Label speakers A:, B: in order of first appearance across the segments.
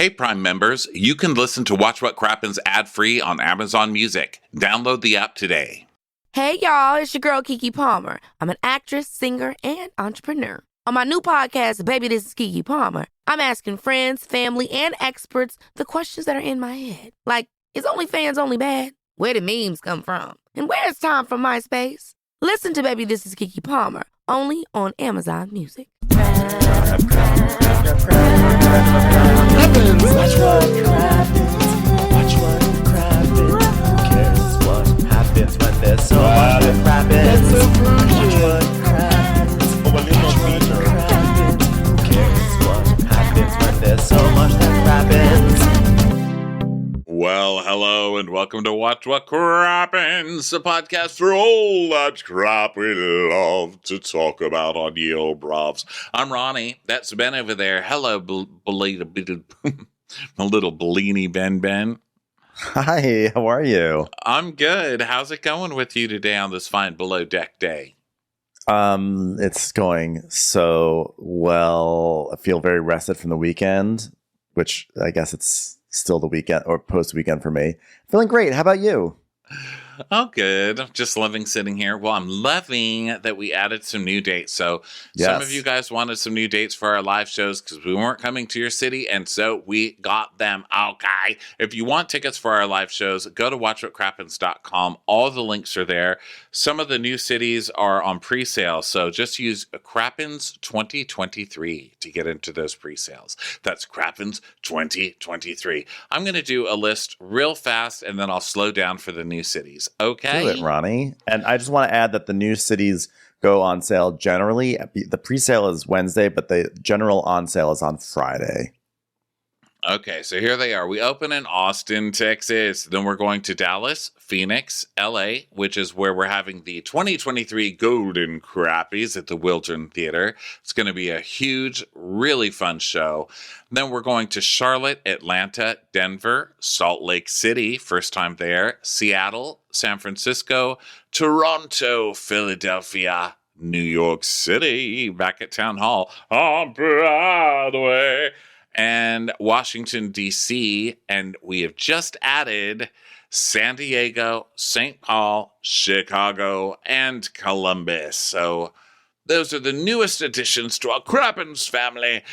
A: Hey, Prime members, you can listen to Watch What Crappens ad-free on Amazon Music. Download the app today.
B: Hey, y'all, it's your girl, Keke Palmer. I'm an actress, singer, and entrepreneur. On my new podcast, Baby, This is Keke Palmer, I'm asking friends, family, and experts the questions that are in my head. Like, is OnlyFans only bad? Where did memes come from? And where's Tom from MySpace? Listen to Baby, This is Keke Palmer, only on Amazon Music.
C: Crappens. Watch what crappens. Watch what crappens. Who cares what happens when there's so much that crappens? Watch what crappens. Watch what crappens. Who cares what happens when there's so much that crappens?
A: Well, hello and welcome to Watch What Crappens, a podcast for all that crap we love to talk about on ye old bravs. I'm Ronnie. That's Ben over there. Hello, my little Bellini Ben.
D: Hi, how are you?
A: I'm good. How's it going with you today on this fine below deck day?
D: It's going so well. I feel very rested from the weekend, which I guess it's still the weekend or post weekend for me. Feeling great. How about you?
A: Oh, good. I'm just loving sitting here. Well, I'm loving that we added some new dates. So some of you guys wanted some new dates for our live shows because we weren't coming to your city, and so we got them. Okay. If you want tickets for our live shows, go to watchwhatcrappens.com. All the links are there. Some of the new cities are on pre-sale, so just use Crappens 2023 to get into those pre-sales. That's Crappens 2023. I'm going to do a list real fast, and then I'll slow down for the new cities. Okay.
D: Do it, Ronnie. And I just want to add that the new cities go on sale generally. The pre-sale is Wednesday, but the general on sale is on Friday.
A: Okay, so here they are. We open in Austin, Texas. Then we're going to Dallas, Phoenix, LA, which is where we're having the 2023 Golden Crappies at the Wilton Theater. It's going to be a huge, really fun show. Then we're going to Charlotte, Atlanta, Denver, Salt Lake City, first time there, Seattle, San Francisco, Toronto, Philadelphia, New York City, back at Town Hall on Broadway, and Washington, D.C., and we have just added San Diego, St. Paul, Chicago, and Columbus. So those are the newest additions to our Crappens family.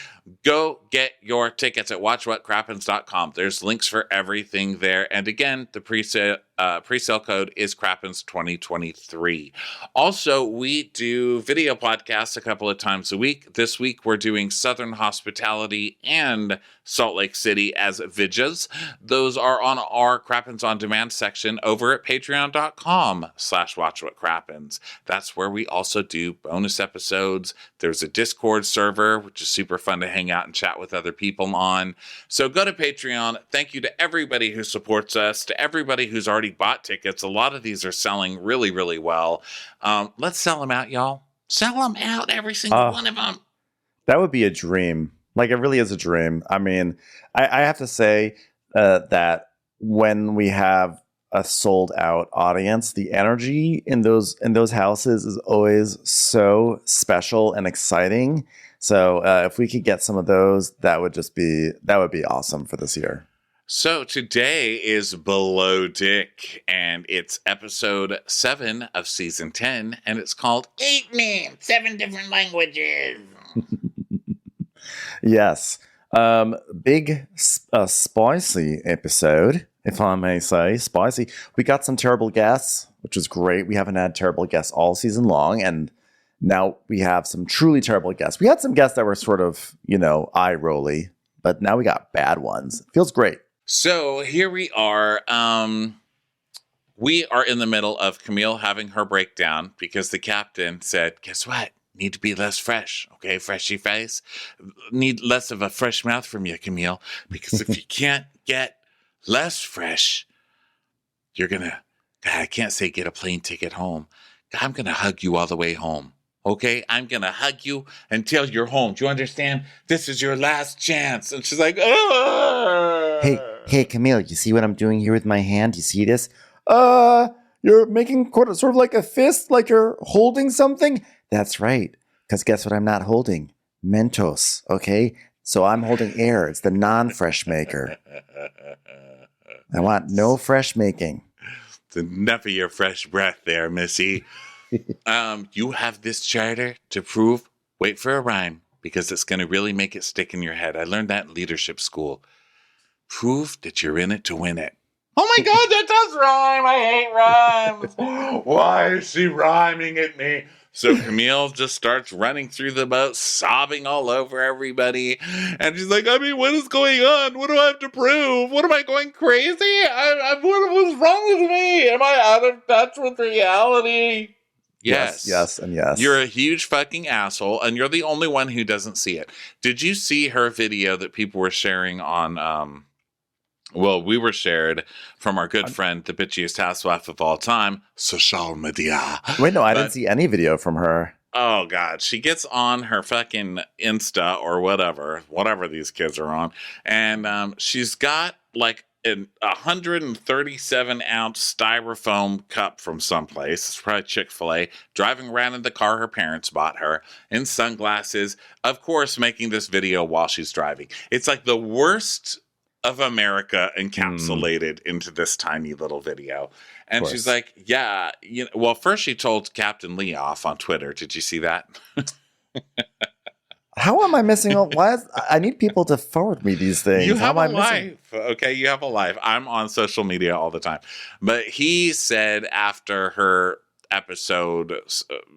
A: Go get your tickets at watchwhatcrappens.com. There's links for everything there. And again, the pre-sale code is Crappens 2023. Also, we do video podcasts a couple of times a week. This week, we're doing Southern Hospitality and Salt Lake City as vidjas. Those are on our Crappens On Demand section over at patreon.com/watchwhatcrappens. That's where we also do bonus episodes. There's a Discord server, which is super fun to hang out and chat with other people on. So go to Patreon. Thank you to everybody who supports us, to everybody who's already bought tickets. A lot of these are selling really, really well. Let's sell them out, y'all. Sell them out, every single one of them.
D: That would be a dream. Like, it really is a dream. I mean, I have to say that when we have a sold out audience, the energy in those houses is always so special and exciting. So if we could get some of those, that would be awesome for this year.
A: So today is Below Dick, and it's episode 7 of season 10, and it's called 8 Men, 7 Different Languages.
D: Yes. Big spicy episode, if I may say. Spicy. We got some terrible guests, which is great. We haven't had terrible guests all season long, and now we have some truly terrible guests. We had some guests that were sort of, eye-rolly, but now we got bad ones. Feels great.
A: So here we are. We are in the middle of Camille having her breakdown because the captain said, guess what? Need to be less fresh, okay? Freshy face. Need less of a fresh mouth from you, Camille, because if you can't get less fresh, you're going to, I can't say get a plane ticket home. I'm going to hug you all the way home. Okay, I'm going to hug you until you're home. Do you understand? This is your last chance. And she's like, oh.
D: Hey, Camille, you see what I'm doing here with my hand? You see this? You're making sort of like a fist, like you're holding something? That's right, because guess what I'm not holding? Mentos, okay? So I'm holding air. It's the non-fresh maker. I want no fresh making.
A: It's enough of your fresh breath there, Missy. You have this charter to prove. Wait for a rhyme, because it's going to really make it stick in your head. I learned that in leadership school. Prove that you're in it to win it. Oh my God, that does rhyme. I hate rhymes. Why is she rhyming at me? So Camille just starts running through the boat, sobbing all over everybody. And she's like, I mean, what is going on? What do I have to prove? What am I going crazy? What was wrong with me? Am I out of touch with reality?
D: Yes, and yes.
A: You're a huge fucking asshole, and you're the only one who doesn't see it. Did you see her video that people were sharing on, we were shared from our good friend, the bitchiest housewife of all time, social media.
D: Wait, no, I didn't see any video from her.
A: Oh, God. She gets on her fucking Insta or whatever these kids are on, and she's got like a 137-ounce styrofoam cup from someplace. It's probably Chick-fil-A, driving around in the car her parents bought her, in sunglasses, of course, making this video while she's driving. It's like the worst of America encapsulated into this tiny little video. And she's like, yeah, well, first she told Captain Lee off on Twitter. Did you see that?
D: How am I missing all? I need people to forward me these things.
A: You have a life. Okay, you have a life. I'm on social media all the time. But he said after her episode,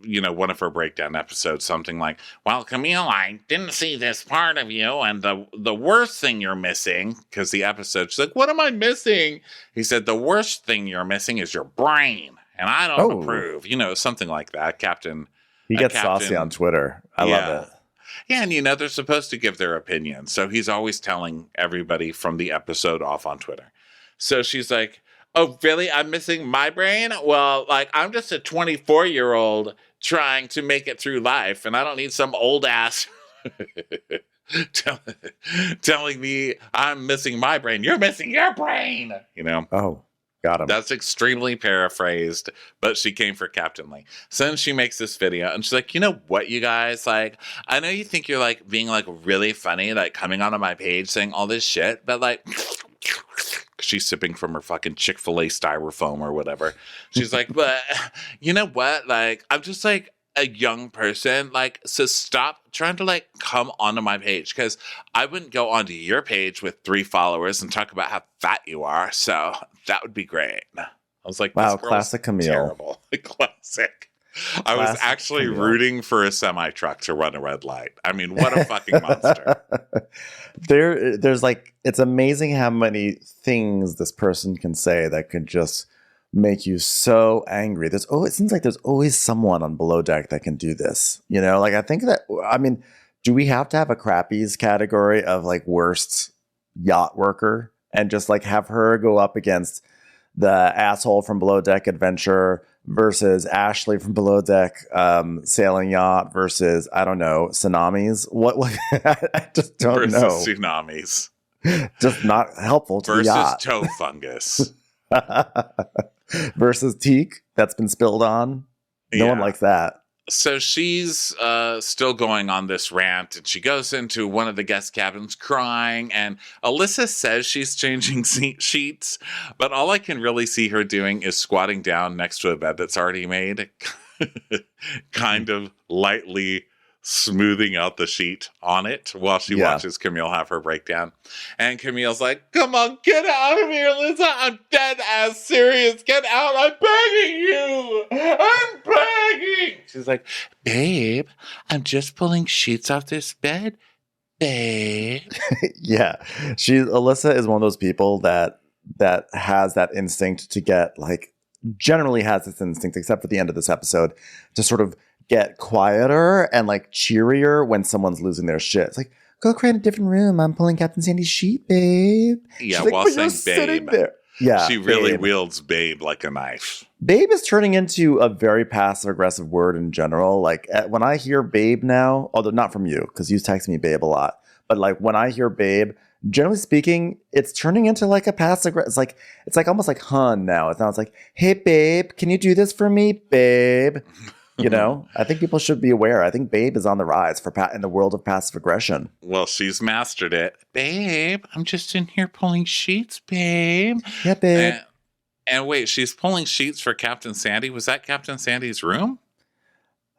A: one of her breakdown episodes, something like, well, Camille, I didn't see this part of you, and the worst thing you're missing, because the episode, she's like, what am I missing? He said, the worst thing you're missing is your brain, and I don't approve. Something like that. He
D: gets saucy on Twitter. I love it.
A: Yeah, and they're supposed to give their opinion, so he's always telling everybody from the episode off on Twitter. So she's like, oh, really? I'm missing my brain? Well, I'm just a 24-year-old trying to make it through life, and I don't need some old ass telling me I'm missing my brain. You're missing your brain,
D: Oh, got him.
A: That's extremely paraphrased, but she came for Captain Lee. So then she makes this video, and she's like, you know what, you guys? I know you think you're, being, really funny, coming onto my page saying all this shit, but, she's sipping from her fucking Chick-fil-A styrofoam or whatever. She's like, but you know what? I'm just a young person. So stop trying to come onto my page, because I wouldn't go onto your page with 3 followers and talk about how fat you are. So that would be great. I was like,
D: wow, classic Camille.
A: Terrible. Classic. I was actually rooting for a semi-truck to run a red light. I mean, what a fucking monster.
D: There's it's amazing how many things this person can say that could just make you so angry. It seems like there's always someone on Below Deck that can do this. I think do we have to have a crappies category of worst yacht worker and just have her go up against the asshole from Below Deck Adventure versus Ashley from Below Deck Sailing Yacht versus, I don't know, tsunamis? What I just don't know.
A: Versus tsunamis.
D: Just not helpful to the yacht.
A: Versus toe fungus.
D: Versus teak that's been spilled on. No one likes that.
A: So she's still going on this rant, and she goes into one of the guest cabins crying, and Alyssa says she's changing sheets, but all I can really see her doing is squatting down next to a bed that's already made, kind of lightly smoothing out the sheet on it while she watches Camille have her breakdown. And Camille's like, come on, get out of here, Alyssa. I'm dead ass serious. Get out. I'm begging you. I'm begging. She's like, babe, I'm just pulling sheets off this bed, babe.
D: Yeah. Alyssa is one of those people that has that instinct to get generally has this instinct, except for the end of this episode, to sort of get quieter and cheerier when someone's losing their shit. It's go cry in a different room. I'm pulling Captain Sandy's sheet, babe.
A: Yeah, while saying babe.
D: There. Yeah,
A: she really wields babe like a knife.
D: Babe is turning into a very passive-aggressive word in general. When I hear babe now, although not from you, because you text me babe a lot, but when I hear babe, generally speaking, it's turning into a passive-aggressive. It's almost like hun now. It's now hey babe, can you do this for me, babe? You know, I think people should be aware. I think Babe is on the rise in the world of passive aggression.
A: Well, she's mastered it. Babe, I'm just in here pulling sheets, babe.
D: Yeah, babe.
A: And wait, she's pulling sheets for Captain Sandy. Was that Captain Sandy's room?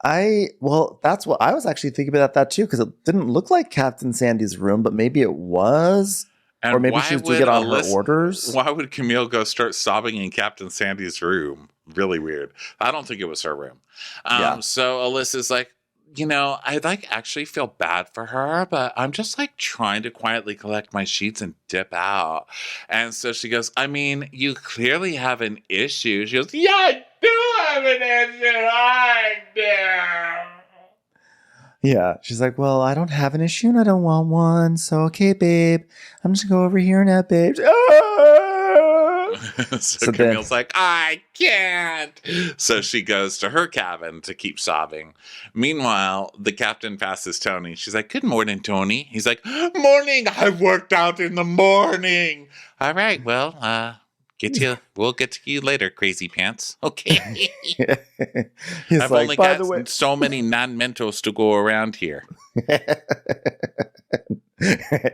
D: Well, that's what I was actually thinking about that too, because it didn't look like Captain Sandy's room, but maybe it was.
A: And
D: or maybe she was doing it on her orders.
A: Why would Camille go start sobbing in Captain Sandy's room? Really weird. I don't think it was her room. So Alyssa's like, you know, I actually feel bad for her, but I'm just like trying to quietly collect my sheets and dip out. And so she goes, I mean, you clearly have an issue. She goes, yeah, I do have an issue. I do.
D: Yeah. She's like, well, I don't have an issue and I don't want one. So, okay, babe, I'm just going to go over here now, babe.
A: So Camille's like, I can't. So she goes to her cabin to keep sobbing. Meanwhile, the captain passes Tony. She's like, good morning, Tony. He's like, morning. I worked out in the morning. All right. Well, we'll get to you later, crazy pants. Okay.
D: He's
A: I've
D: like,
A: only
D: by
A: got
D: the way,
A: so many non-mentos to go around here.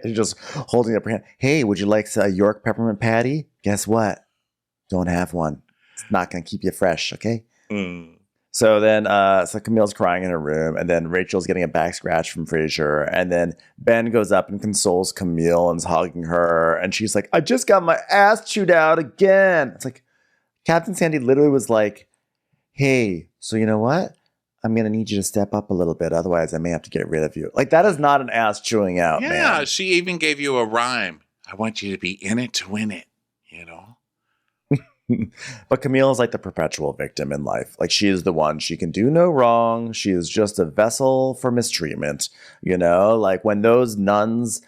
D: You're just holding up her hand. Hey, would you like a York peppermint patty? Guess what? Don't have one. It's not going to keep you fresh, okay? So then, so Camille's crying in her room, and then Rachel's getting a back scratch from Frasier, and then Ben goes up and consoles Camille and is hugging her, and she's like, I just got my ass chewed out again. It's like, Captain Sandy literally was like, hey, so you know what? I'm going to need you to step up a little bit. Otherwise, I may have to get rid of you. Like, that is not an ass chewing out, man.
A: Yeah, she even gave you a rhyme. I want you to be in it to win it, you know?
D: But Camille is like the perpetual victim in life. Like, she is the one. She can do no wrong. She is just a vessel for mistreatment. You know, like when those nuns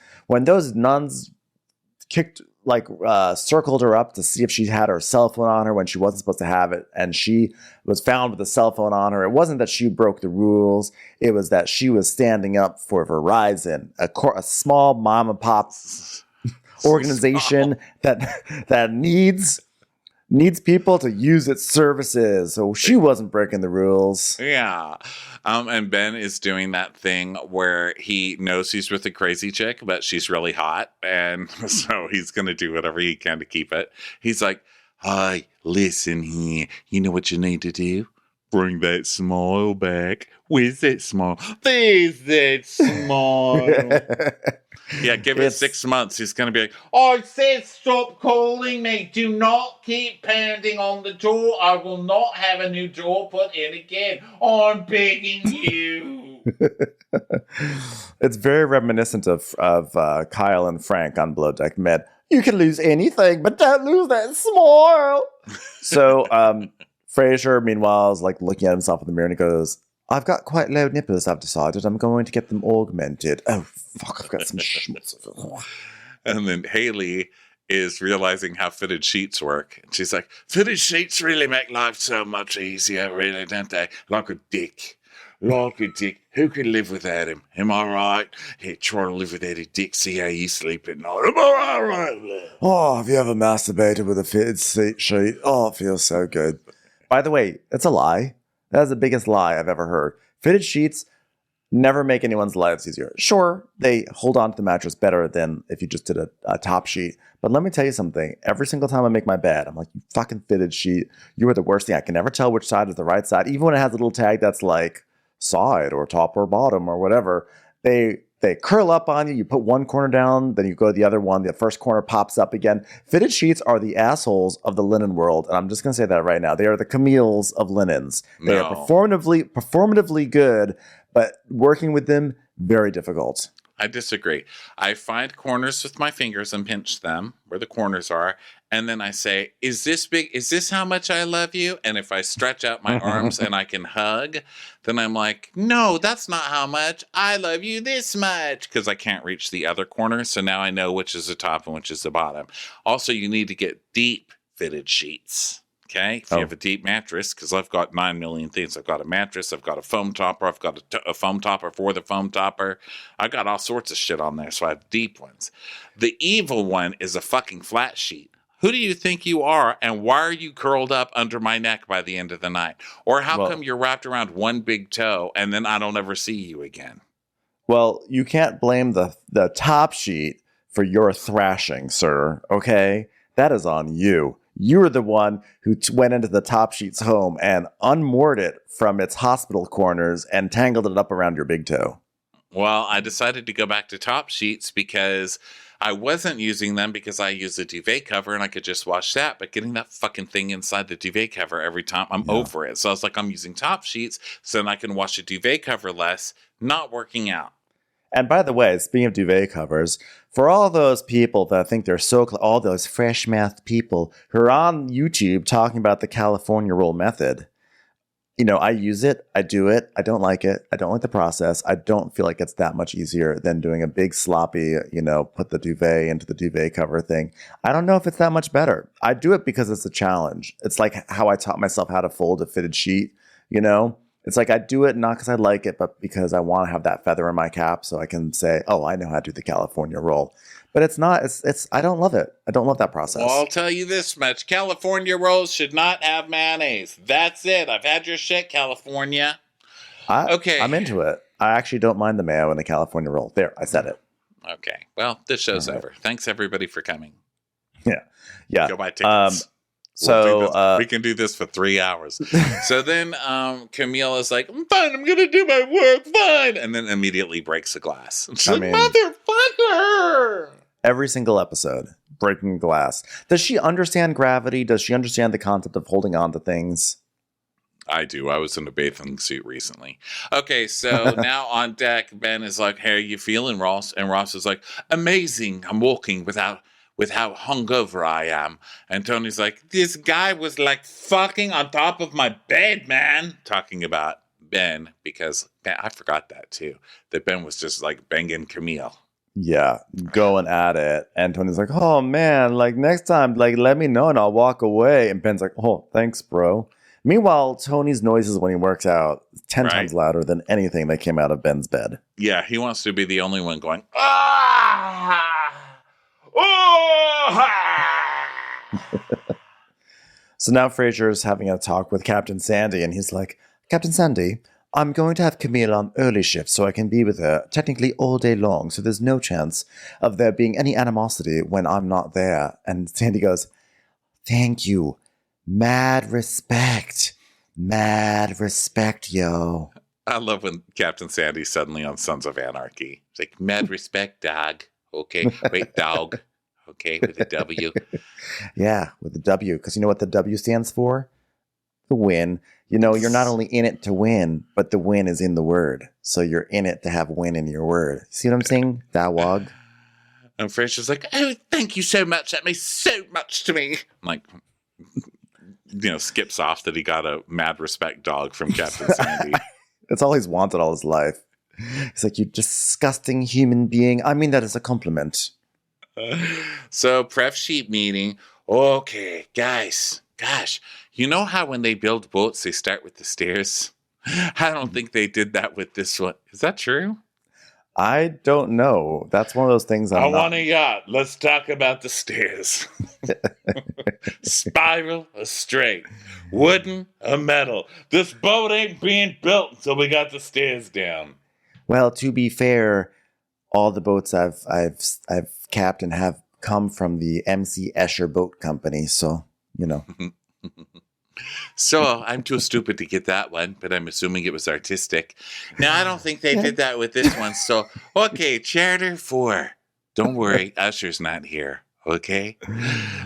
D: kicked, like, circled her up to see if she had her cell phone on her when she wasn't supposed to have it, and she was found with a cell phone on her. It wasn't that she broke the rules. It was that she was standing up for Verizon, a small mom and pop organization that needs people to use its services. So she wasn't breaking the rules.
A: Yeah. And Ben is doing that thing where he knows he's with a crazy chick, but she's really hot. And so he's going to do whatever he can to keep it. He's like, hi, listen here. You know what you need to do? Bring that smile back. Where's that smile? There's that smile. Yeah, give it 6 months. He's going to be like, I said stop calling me. Do not keep pounding on the door. I will not have a new door put in again. I'm begging you.
D: It's very reminiscent of Kyle and Frank on Below Deck Med. You can lose anything, but don't lose that smile. So Frasier, meanwhile, is like looking at himself in the mirror and he goes, I've got quite low nipples, I've decided. I'm going to get them augmented. Oh, fuck, I've got some schmutz.
A: And then Haley is realizing how fitted sheets work. And she's like, fitted sheets really make life so much easier, really, don't they? Like a dick. Like a dick. Who can live without him? Am I right? Yeah, try to live without a dick, see how you sleep at night. Am I right?
D: Oh, have you ever masturbated with a fitted seat sheet? Oh, it feels so good. By the way, it's a lie. That is the biggest lie I've ever heard. Fitted sheets never make anyone's lives easier. Sure, they hold on to the mattress better than if you just did a top sheet. But let me tell you something. Every single time I make my bed, I'm like, you fucking fitted sheet. You are the worst thing. I can never tell which side is the right side. Even when it has a little tag that's like side or top or bottom or whatever, they curl up on you. You put one corner down, then you go to the other one. The first corner pops up again. Fitted sheets are the assholes of the linen world. And I'm just going to say that right now. They are the Camilles of linens. They are performatively good, but working with them, very difficult.
A: I disagree. I find corners with my fingers and pinch them where the corners are. And then I say, is this big? Is this how much I love you? And if I stretch out my arms and I can hug, then I'm like, no, that's not how much. I love you this much. Because I can't reach the other corner. So now I know which is the top and which is the bottom. Also, you need to get deep fitted sheets. Okay, if you have a deep mattress, because I've got 9 million things. I've got a mattress, I've got a foam topper, I've got a foam topper for the foam topper. I got all sorts of shit on there, so I have deep ones. The evil one is a fucking flat sheet. Who do you think you are, and why are you curled up under my neck by the end of the night? Or how come you're wrapped around one big toe, and then I don't ever see you again?
D: Well, you can't blame the top sheet for your thrashing, sir, okay? That is on you. You were the one who went into the top sheet's home and unmoored it from its hospital corners and tangled it up around your big toe.
A: Well, I decided to go back to top sheets because I wasn't using them because I use a duvet cover and I could just wash that. But getting that fucking thing inside the duvet cover every time, I'm over it. So I was like, I'm using top sheets so then I can wash a duvet cover less. Not working out.
D: And by the way, speaking of duvet covers, for all those people that think they're all those fresh-mouthed people who are on YouTube talking about the California roll method, I use it, I do it, I don't like it, I don't like the process, I don't feel like it's that much easier than doing a big sloppy, put the duvet into the duvet cover thing. I don't know if it's that much better. I do it because it's a challenge. It's like how I taught myself how to fold a fitted sheet, It's like I do it not because I like it, but because I want to have that feather in my cap so I can say, oh, I know how to do the California roll. But it's not, I don't love it. I don't love that process.
A: Well, I'll tell you this much. California rolls should not have mayonnaise. That's it. I've had your shit, California. Okay.
D: I'm into it. I actually don't mind the mayo in the California roll. There, I said it.
A: Okay. Well, this show's over. Thanks, everybody, for coming.
D: Yeah.
A: Go buy tickets. We can do this for 3 hours. So then Camille is like, fine, I'm going to do my work, fine. And then immediately breaks a glass. She's like, motherfucker.
D: Every single episode, breaking glass. Does she understand gravity? Does she understand the concept of holding on to things?
A: I do. I was in a bathing suit recently. Okay, so now on deck, Ben is like, hey, are you feeling, Ross? And Ross is like, amazing. I'm walking with how hungover I am. And Tony's like, this guy was like fucking on top of my bed, man. Talking about Ben, because I forgot that too. That Ben was just like banging Camille.
D: Yeah, going at it. And Tony's like, oh man, like next time, like let me know and I'll walk away. And Ben's like, oh, thanks, bro. Meanwhile, Tony's noises when he works out 10 times louder than anything that came out of Ben's bed.
A: Yeah, he wants to be the only one going, ah! Oh!
D: So now Frasier's having a talk with Captain Sandy, and he's like, Captain Sandy, I'm going to have Camille on early shift so I can be with her technically all day long, so there's no chance of there being any animosity when I'm not there. And Sandy goes, thank you. Mad respect, yo.
A: I love when Captain Sandy's suddenly on Sons of Anarchy. It's like, mad respect, dog. Okay, wait, dog. Okay, with a W.
D: Yeah, with a W. Because you know what the W stands for? The win. You're not only in it to win, but the win is in the word. So you're in it to have win in your word. See what I'm saying? Dawag.
A: And Frasier's like, oh, thank you so much. That means so much to me. I'm like, skips off that he got a mad respect dog from Captain Sandy.
D: That's all he's wanted all his life. He's like, you disgusting human being. I mean that as a compliment.
A: So, pref sheet meeting. Okay, guys. Gosh, you know how when they build boats, they start with the stairs? I don't think they did that with this one. Is that true?
D: I don't know. That's one of those things
A: I want a yacht. Let's talk about the stairs. Spiral or straight? Wooden or metal? This boat ain't being built until we got the stairs down.
D: Well, to be fair, all the boats I've captained have come from the MC Escher Boat Company, so,
A: So, I'm too stupid to get that one, but I'm assuming it was artistic. Now, I don't think they did that with this one, so, okay, Charter 4. Don't worry, Usher's not here, okay?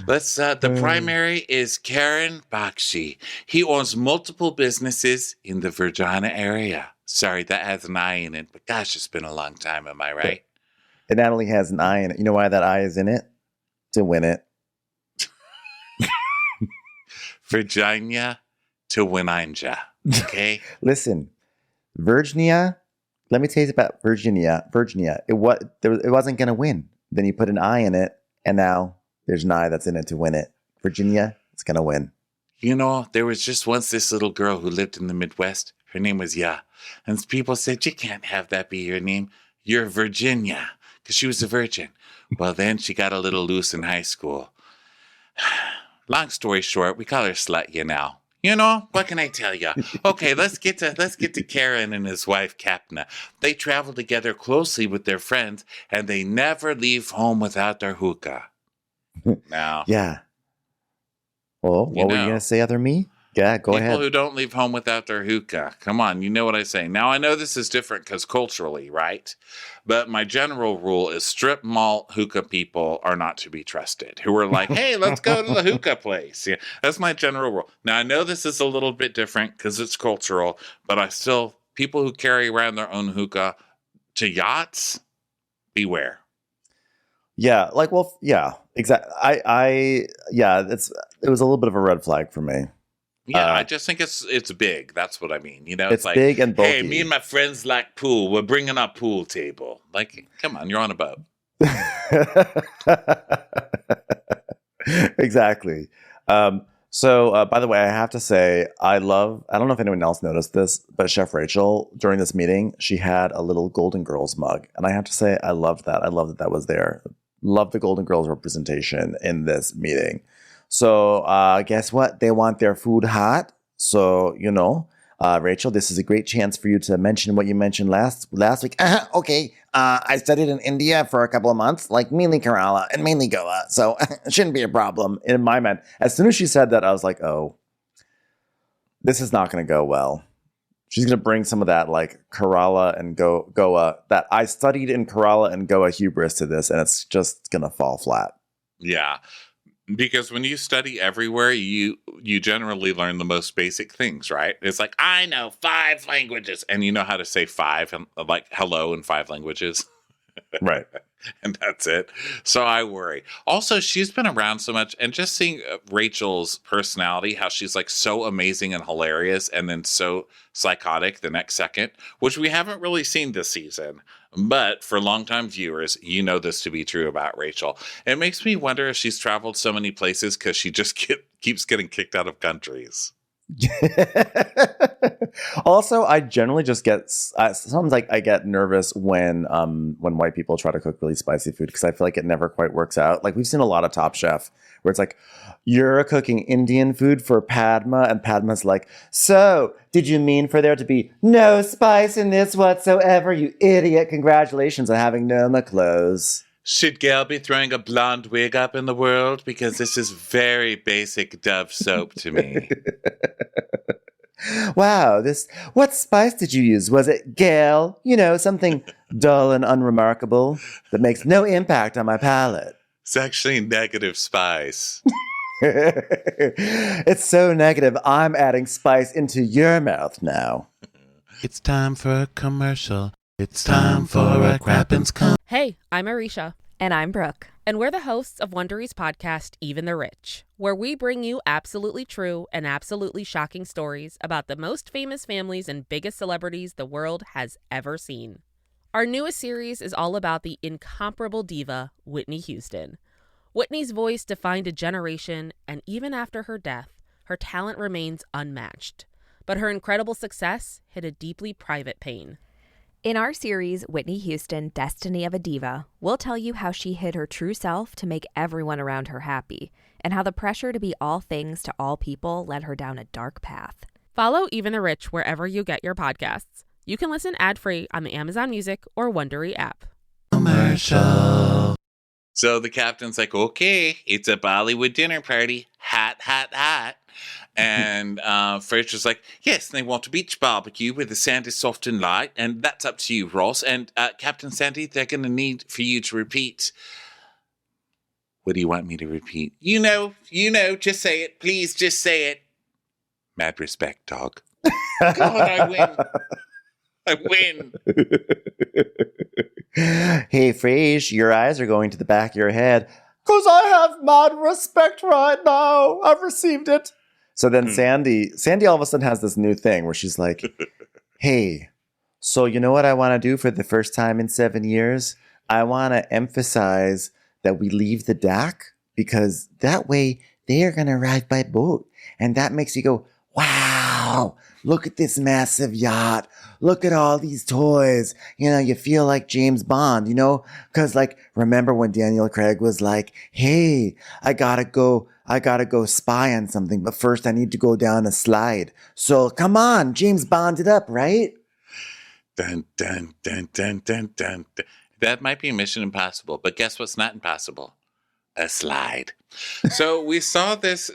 A: The primary is Karen Bakshi. He owns multiple businesses in the Virginia area. Sorry, that has an I in it, but gosh, it's been a long time, am I right?
D: It not only has an I in it. You know why that I is in it? To win it.
A: Virginia to Wininja, okay?
D: Listen, Virginia, let me tell you about Virginia. It wasn't going to win. Then you put an I in it, and now there's an I that's in it to win it. Virginia, it's going to win.
A: There was just once this little girl who lived in the Midwest. Her name was Ya. And people said, you can't have that be your name. You're Virginia. Because she was a virgin. Well, then she got a little loose in high school. Long story short, we call her Slut, you know. You know, what can I tell you? Okay, let's get to Karen and his wife Kapna. They travel together closely with their friends, and they never leave home without their hookah. Now,
D: Yeah. Well, what were you going to say, other me? Yeah, go ahead.
A: people who don't leave home without their hookah. Come on, you know what I say. Now, I know this is different because culturally, right? But my general rule is strip mall hookah people are not to be trusted. Who are like, hey, let's go to the hookah place. Yeah, that's my general rule. Now, I know this is a little bit different because it's cultural, but people who carry around their own hookah to yachts, beware.
D: Yeah, exactly. It was a little bit of a red flag for me.
A: Yeah, I just think it's big. That's what I mean. You know,
D: It's
A: like,
D: big and bulky.
A: hey, me and my friends like pool. We're bringing our pool table. Like, come on, you're on a boat.
D: Exactly. So, by the way, I have to say, I don't know if anyone else noticed this, but Chef Rachel, during this meeting, she had a little Golden Girls mug. And I have to say, I loved that. I love that was there. Love the Golden Girls representation in this meeting. So, guess what? They want their food hot. So, Rachel, this is a great chance for you to mention what you mentioned last week. Okay. I studied in India for a couple of months, like mainly Kerala and mainly Goa. So it shouldn't be a problem in my mind. As soon as she said that, I was like, oh, this is not going to go well. She's going to bring some of that like Kerala and Goa that I studied in Kerala and Goa hubris to this, and it's just going to fall flat.
A: Yeah. Because when you study everywhere, you generally learn the most basic things, right? It's like, I know 5 languages. And you know how to say 5, and like hello in 5 languages.
D: Right.
A: And that's it. So I worry. Also, she's been around so much, and just seeing Rachel's personality, how she's like so amazing and hilarious and then so psychotic the next second, which we haven't really seen this season. But for longtime viewers, you know this to be true about Rachel. It makes me wonder if she's traveled so many places because she just keeps getting kicked out of countries.
D: Also, I generally just get sometimes I get nervous when white people try to cook really spicy food because I feel like it never quite works out. Like we've seen a lot of Top Chef where it's like, you're cooking Indian food for Padma, and Padma's like, so did you mean for there to be no spice in this whatsoever, you idiot? Congratulations on having Noma clothes.
A: Should Gail be throwing a blonde wig up in the world? Because this is very basic Dove soap to me.
D: Wow, what spice did you use? Was it Gail? Something dull and unremarkable that makes no impact on my palate.
A: It's actually negative spice.
D: It's so negative, I'm adding spice into your mouth now.
A: It's time for a commercial. It's time for a Crappens com.
E: Hey, I'm Arisha.
F: And I'm Brooke.
E: And we're the hosts of Wondery's podcast, Even the Rich, where we bring you absolutely true and absolutely shocking stories about the most famous families and biggest celebrities the world has ever seen. Our newest series is all about the incomparable diva, Whitney Houston. Whitney's voice defined a generation, and even after her death, her talent remains unmatched. But her incredible success hit a deeply private pain.
F: In our series, Whitney Houston, Destiny of a Diva, we'll tell you how she hid her true self to make everyone around her happy, and how the pressure to be all things to all people led her down a dark path.
E: Follow Even the Rich wherever you get your podcasts. You can listen ad-free on the Amazon Music or Wondery app.
A: Commercial. So the captain's like, okay, it's a Bollywood dinner party. Hot, hot, hot. And Fraser's like, yes, they want a beach barbecue where the sand is soft and light. And that's up to you, Ross. And Captain Sandy, they're going to need for you to repeat. What do you want me to repeat? You know, just say it. Please, just say it. Mad respect, dog. God, I win. I win.
D: Hey, Frasier, your eyes are going to the back of your head. Because I have mad respect right now. I've received it. So then Sandy all of a sudden has this new thing where she's like, hey, so you know what I want to do for the first time in 7 years? I want to emphasize that we leave the dock because that way they are going to arrive by boat. And that makes you go, wow. wow, look at this massive yacht. Look at all these toys. You know, you feel like James Bond, you know, because like, remember when Daniel Craig was like, hey, I gotta go spy on something, but first I need to go down a slide. So come on, James Bond it up, right?
A: Dun, dun, dun, dun, dun, dun, dun. That might be Mission Impossible, but guess what's not impossible? A slide. So we saw this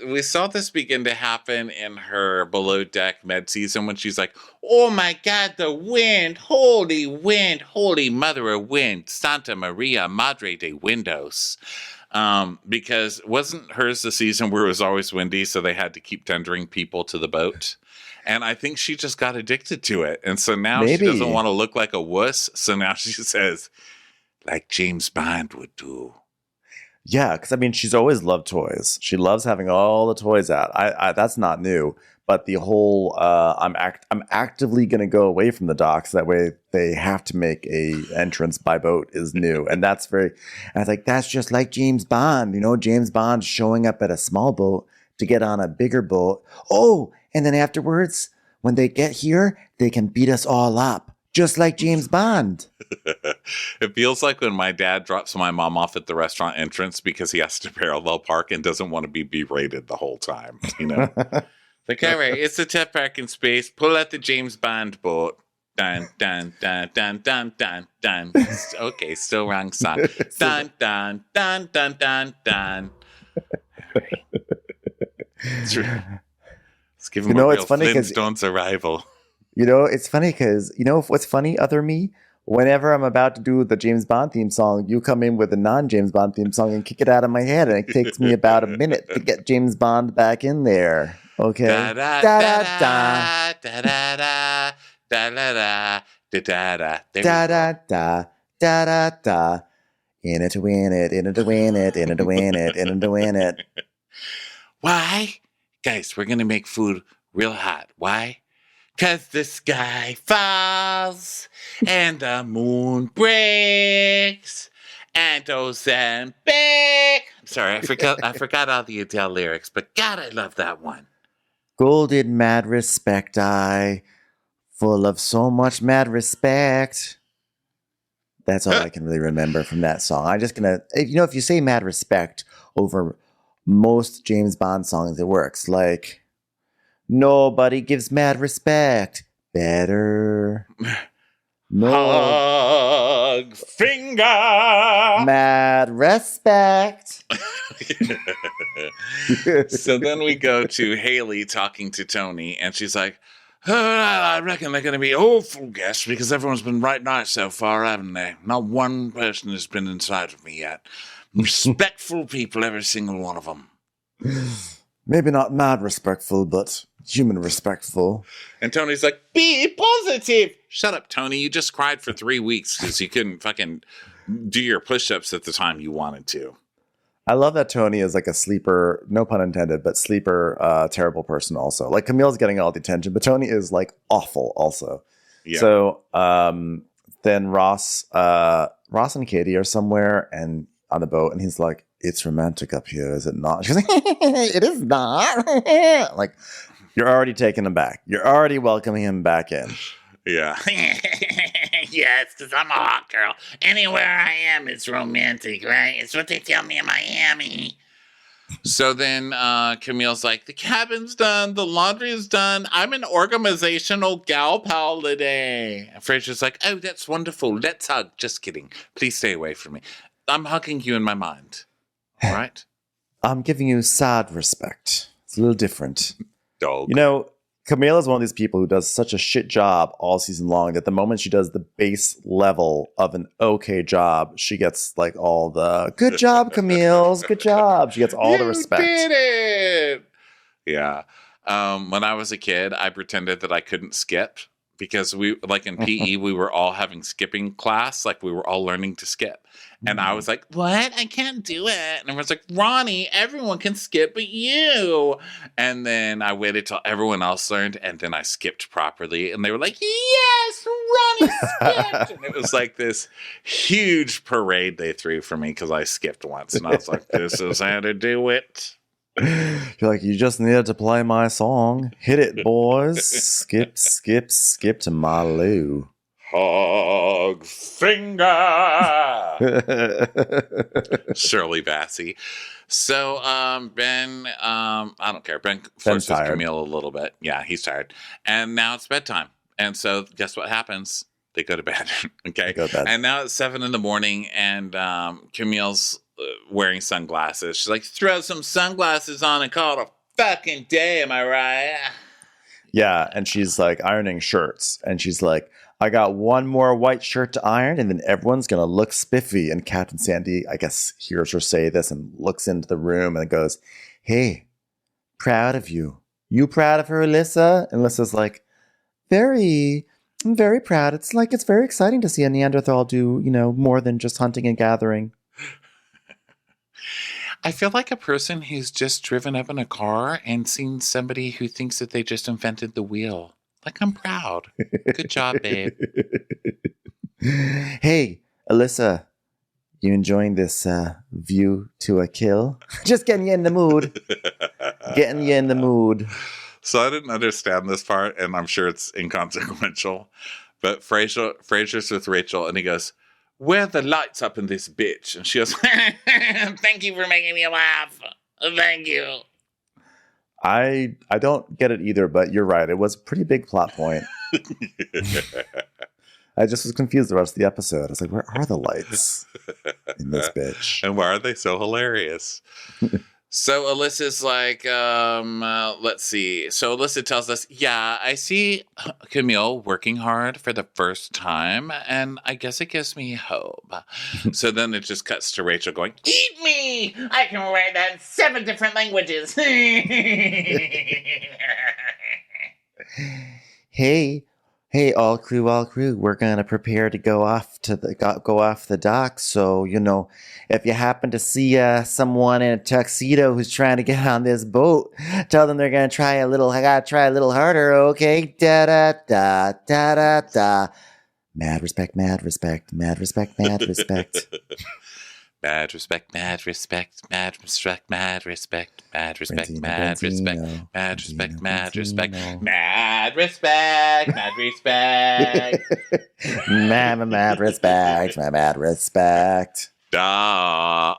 A: begin to happen in her below deck med season when she's like, oh my God, the wind, holy mother of wind, Santa Maria Madre de Windows. Because wasn't hers the season where it was always windy, so they had to keep tendering people to the boat? And I think she just got addicted to it. And so now she doesn't want to look like a wuss. So now she says, like James Bond would do.
D: Yeah, because I mean, she's always loved toys. She loves having all the toys out. I that's not new. But the whole I'm actively going to go away from the docks. That way, they have to make a entrance by boat is new, and that's very. And I was like, that's just like James Bond. You know, James Bond showing up at a small boat to get on a bigger boat. Oh, and then afterwards, when they get here, they can beat us all up, just like James Bond.
A: It feels like when my dad drops my mom off at the restaurant entrance because he has to parallel park and doesn't want to be berated the whole time, you know? Like, all right, it's a tough parking space. Pull out the James Bond boat. Dun, dun, dun, dun, dun, dun, dun. Okay, still wrong song. Dun, dun, dun, dun, dun, dun. Let's give him a real Flintstones arrival.
D: You know, it's funny because, you know what's funny, other me? Whenever I'm about to do the James Bond theme song, you come in with a non-James Bond theme song and kick it out of my head. And it takes me about a minute to get James Bond back in there. Okay? Da da da da da da da da da da da da da da. In it to win it, in it to win it, in it to win it, in it to win it.
A: Why? Guys, we're going to make food real hot. Why? 'Cause the sky falls and the moon breaks and Ozempic. I'm sorry, I forgot all the Adele lyrics, but God, I love that one.
D: Golden mad respect, full of so much mad respect. That's all I can really remember from that song. I'm just gonna, if you say mad respect over most James Bond songs, it works. Like, nobody gives mad respect better. No.
A: Hug finger.
D: Mad respect.
A: So then we go to Haley talking to Tony, and she's like, oh, I reckon they're going to be awful guests because everyone's been right nice so far, haven't they? Not one person has been inside of me yet. Respectful people, every single one of them.
D: Maybe not mad respectful, but human respectful.
A: And Tony's like, be positive. Shut up, Tony. You just cried for 3 weeks because you couldn't fucking do your push-ups at the time you wanted to.
D: I love that Tony is like a sleeper, no pun intended, but sleeper, terrible person also. Like Camille's getting all the attention, but Tony is like awful also. Yeah. So then Ross and Katie are somewhere and on the boat, and he's like, it's romantic up here, is it not? She's like, it is not. Like, you're already taking him back. You're already welcoming him back in.
A: Yeah. Yes, because I'm a hot girl. Anywhere I am, it's romantic, right? It's what they tell me in Miami. So then Camille's like, the cabin's done. The laundry is done. I'm an organizational gal pal today. And Fraser's like, oh, that's wonderful. Let's hug. Just kidding. Please stay away from me. I'm hugging you in my mind. All right?
D: I'm giving you sad respect. It's a little different.
A: Dog.
D: You know, Camille is one of these people who does such a shit job all season long that the moment she does the base level of an okay job, she gets like all the good job, Camille's good job. She gets all the respect.
A: You did it. Yeah. When I was a kid, I pretended that I couldn't skip because we, like in PE, we were all having skipping class. Like we were all learning to skip. And I was like, what? I can't do it. And everyone's like, Ronnie, everyone can skip but you. And then I waited till everyone else learned. And then I skipped properly. And they were like, yes, Ronnie skipped. And it was like this huge parade they threw for me because I skipped once. And I was like, this is how to do it.
D: You're like, you just needed to play my song. Hit it, boys. Skip, skip, skip to my loo.
A: Hog finger. Shirley Bassey. So Ben, I don't care. Ben forces
D: tired.
A: Camille a little bit. Yeah, he's tired. And now it's bedtime. And so guess what happens? They go to bed. Okay.
D: They go to bed.
A: And now it's 7 a.m. and Camille's wearing sunglasses. She's like, throw some sunglasses on and call it a fucking day. Am I right?
D: Yeah, and she's like ironing shirts, and she's like, I got one more white shirt to iron, and then everyone's gonna look spiffy. And Captain Sandy, I guess, hears her say this and looks into the room and goes, hey, proud of you. You proud of her, Alyssa? And Alyssa's like, I'm very proud. It's very exciting to see a Neanderthal do, more than just hunting and gathering.
A: I feel like a person who's just driven up in a car and seen somebody who thinks that they just invented the wheel. Like, I'm proud. Good job, babe.
D: Hey, Alyssa, you enjoying this view to a kill? Just getting you in the mood. Getting you in the mood.
A: So I didn't understand this part, and I'm sure it's inconsequential. But Fraser's with Rachel, and he goes, where are the lights up in this bitch? And she goes, thank you for making me laugh. Thank you.
D: I don't get it either, but you're right. It was a pretty big plot point. I just was confused the rest of the episode. I was like, where are the lights in this bitch?
A: And why are they so hilarious? So Alyssa's like, let's see. So Alyssa tells us, yeah, I see Camille working hard for the first time, and I guess it gives me hope. So then it just cuts to Rachel going, eat me! I can write that in 7 different languages.
D: Hey, all crew, we're gonna prepare to go off the dock. So, if you happen to see someone in a tuxedo who's trying to get on this boat, tell them they're gonna try a little harder, okay? Da da da da da da. Mad respect, mad respect, mad respect, mad respect.
A: Mad respect, mad respect, mad respect, mad respect, mad respect, mad respect, mad respect, mad respect, mad respect, mad respect.
D: Mad respect, mad respect.
A: Dog.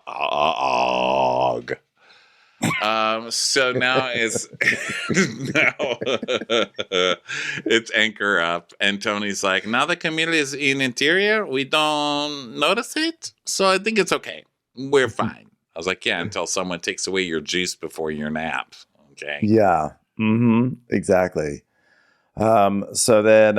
A: So now it's anchor up, and Tony's like, now that Camille is in interior, we don't notice it, so I think it's okay. We're fine. I was like, yeah, until someone takes away your juice before your nap. Okay.
D: Yeah. Exactly. So then,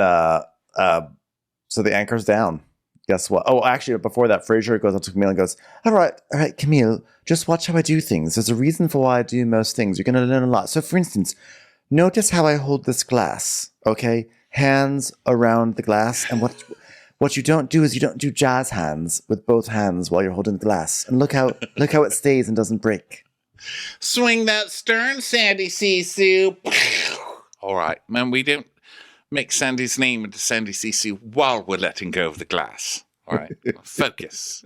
D: so the anchor's down. Guess what? Oh, actually, before that, Fraser goes up to Camille and goes, all right, Camille, just watch how I do things. There's a reason for why I do most things. You're going to learn a lot. So, for instance, notice how I hold this glass, okay? Hands around the glass. And what you don't do is you don't do jazz hands with both hands while you're holding the glass. And look how it stays and doesn't break.
A: Swing that stern, Sandy Sisu. All right, man, we didn't make Sandy's name into Sandy Sisu while we're letting go of the glass. All right, focus.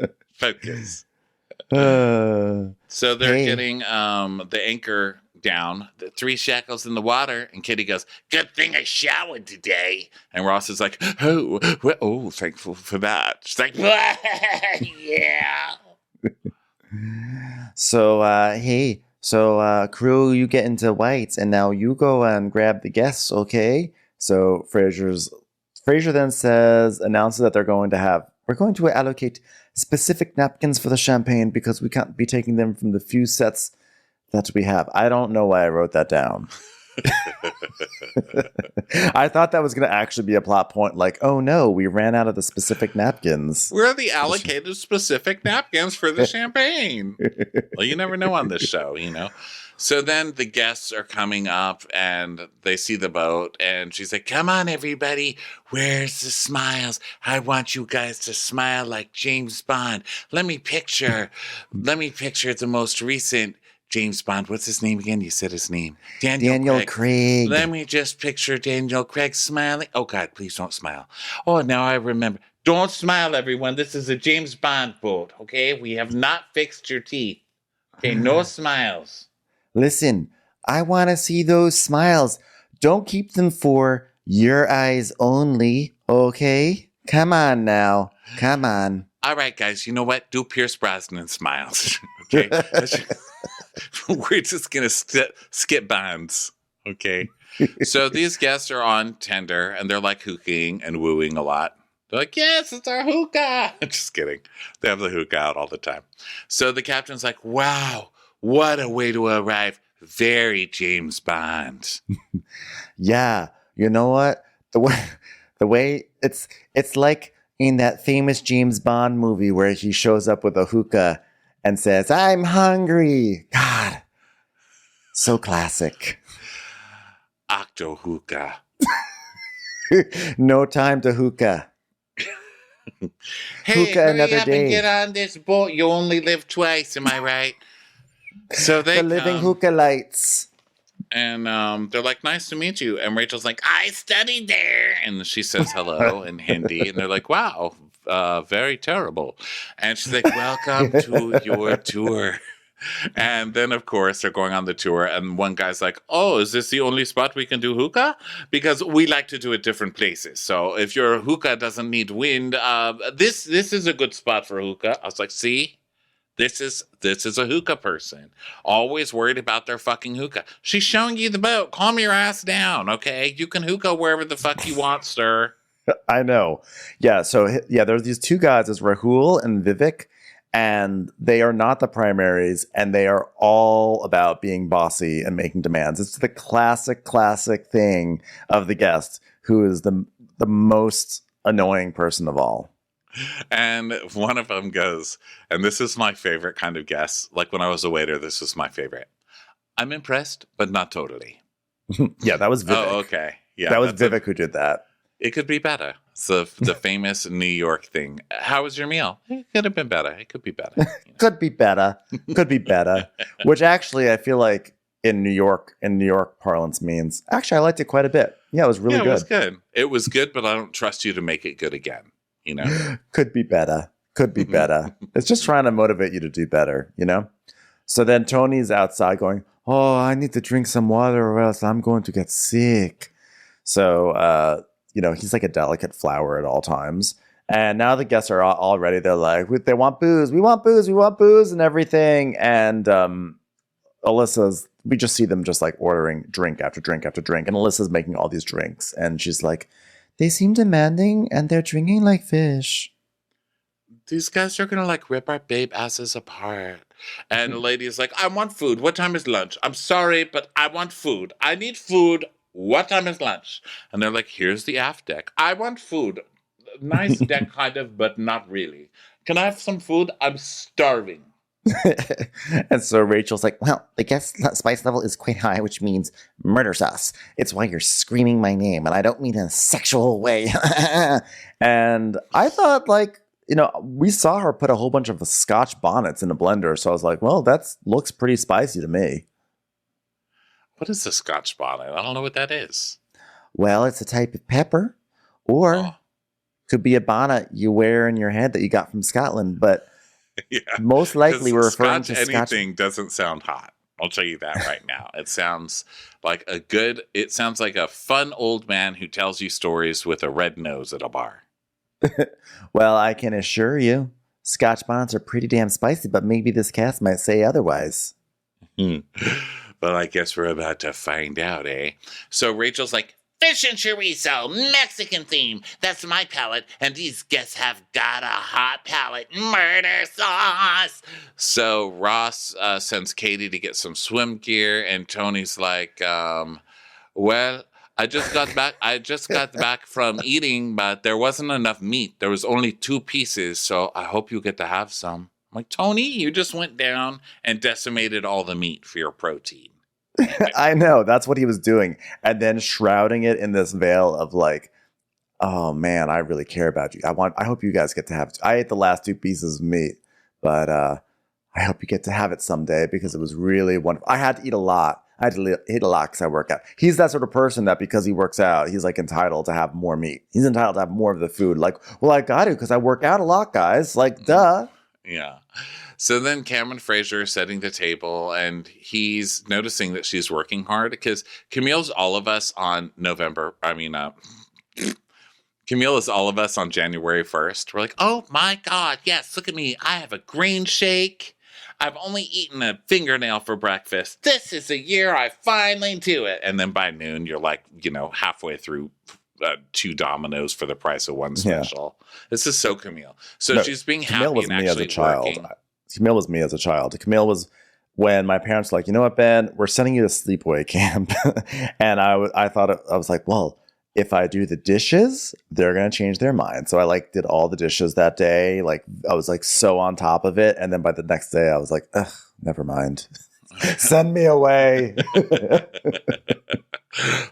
A: So they're getting the anchor down, the 3 shackles in the water, and Kitty goes, good thing I showered today. And Ross is like, thankful for that. She's like, yeah.
D: So, crew, you get into whites, and now you go and grab the guests, okay? So Fraser then announces that we're going to allocate specific napkins for the champagne because we can't be taking them from the few sets that we have. I don't know why I wrote that down. I thought that was going to actually be a plot point, like, oh no, we ran out of the specific napkins.
A: We're the allocated specific napkins for the champagne. Well, you never know on this show, So then the guests are coming up and they see the boat, and she's like, come on, everybody. Where's the smiles? I want you guys to smile like James Bond. Let me picture the most recent James Bond. What's his name again? You said his name.
D: Daniel Craig.
A: Let me just picture Daniel Craig smiling. Oh, God, please don't smile. Oh, now I remember. Don't smile, everyone. This is a James Bond boat, okay? We have not fixed your teeth. Okay, no smiles.
D: Listen, I want to see those smiles. Don't keep them for your eyes only, okay? Come on now. Come on.
A: All right, guys, you know what? Do Pierce Brosnan smiles. Okay? We're just going to skip bands. Okay? So these guests are on Tinder, and they're like hookahing and wooing a lot. They're like, yes, it's our hookah. Just kidding. They have the hookah out all the time. So the captain's like, wow, what a way to arrive. Very James Bond.
D: Yeah, you know what? The way it's like in that famous James Bond movie where he shows up with a hookah and says, I'm hungry. God, so classic.
A: Octo hookah.
D: No time to hookah.
A: Hey,
D: Hookah
A: hurry
D: another
A: up
D: day.
A: and get on this boat. You only live twice, am I right? So they
D: The living
A: come,
D: hookah lights.
A: and they're like, nice to meet you. And Rachel's like, I studied there. And she says hello in Hindi. And they're like, wow, very terrible. And she's like, welcome to your tour. And then, of course, they're going on the tour. And one guy's like, oh, is this the only spot we can do hookah? Because we like to do it different places. So if your hookah doesn't need wind, this is a good spot for hookah. I was like, see? This is a hookah person. Always worried about their fucking hookah. She's showing you the boat. Calm your ass down, okay? You can hookah wherever the fuck you want, sir.
D: I know. Yeah, so there's these two guys, it's Rahul and Vivek, and they are not the primaries, and they are all about being bossy and making demands. It's the classic thing of the guest who is the most annoying person of all.
A: And one of them goes, and this is my favorite kind of guess. Like when I was a waiter, this was my favorite. I'm impressed, but not totally.
D: Yeah, that was Vivek.
A: Oh, okay. Yeah,
D: that was Vivek who did that.
A: It could be better. It's the famous New York thing. How was your meal? It could have been better. It could be better.
D: Could be better. Could be better. Which actually, I feel like in New York parlance means, actually, I liked it quite a bit. Yeah, it was really good.
A: It was good. It was good, but I don't trust you to make it good again. You know?
D: Could be better. Could be better. It's just trying to motivate you to do better, you know? So then Tony's outside going, oh, I need to drink some water or else I'm going to get sick. So, he's like a delicate flower at all times. And now the guests are all ready. They're like, they want booze. We want booze. We want booze and everything. And Alyssa's, we just see them just like ordering drink after drink after drink. And Alyssa's making all these drinks. And she's like, they seem demanding and they're drinking like fish.
A: These guys are going to like rip our babe asses apart. And the lady is like, I want food. What time is lunch? I'm sorry, but I want food. I need food. What time is lunch? And they're like, here's the aft deck. I want food. Nice deck, kind of, but not really. Can I have some food? I'm starving.
D: And so Rachel's like, well, the guest spice level is quite high, which means murder sauce. It's why you're screaming my name, and I don't mean in a sexual way. And I thought, like, we saw her put a whole bunch of Scotch bonnets in a blender, so I was like, well, that looks pretty spicy to me.
A: What is a Scotch bonnet? I don't know what that is.
D: Well, it's a type of pepper, or could be a bonnet you wear in your head that you got from Scotland, but
A: yeah,
D: most likely we're referring
A: Scotch
D: to Scotch.
A: Anything doesn't sound hot. I'll tell you that right now. It sounds like a fun old man who tells you stories with a red nose at a bar.
D: Well, I can assure you, Scotch bonnets are pretty damn spicy, but maybe this cast might say otherwise.
A: Well, I guess we're about to find out, eh? So Rachel's like, fish and chorizo, Mexican theme. That's my palate. And these guests have got a hot palate. Murder sauce. So Ross sends Katie to get some swim gear. And Tony's like, well, I just got back from eating, but there wasn't enough meat. There was only 2 pieces. So I hope you get to have some. I'm like, Tony, you just went down and decimated all the meat for your protein.
D: I know, that's what he was doing. And then shrouding it in this veil of like, oh man, I really care about you. I hope you guys get to have it. I ate the last 2 pieces of meat, but I hope you get to have it someday because it was really wonderful. I had to eat a lot. I had to eat a lot because I work out. He's that sort of person that because he works out, he's like entitled to have more meat. He's entitled to have more of the food. Like, well, I got to because I work out a lot, guys. Like, duh.
A: Yeah. So then Cameron Fraser is setting the table, and he's noticing that she's working hard because Camille's all of us on Camille is all of us on January 1st. We're like, oh my God, yes, look at me. I have a green shake. I've only eaten a fingernail for breakfast. This is a year I finally do it. And then by noon, you're like, halfway through 2 Dominoes for the price of 1 special. Yeah. This is so Camille. So she's being happy
D: Camille was
A: and
D: me
A: actually
D: as a child.
A: working.
D: Camille was me as a child. Camille was when my parents were like, you know what, Ben, we're sending you to sleepaway camp. And I thought, I was like, well, if I do the dishes, they're going to change their mind. So I did all the dishes that day. I was so on top of it. And then by the next day, I was like, ugh, never mind. Send me away.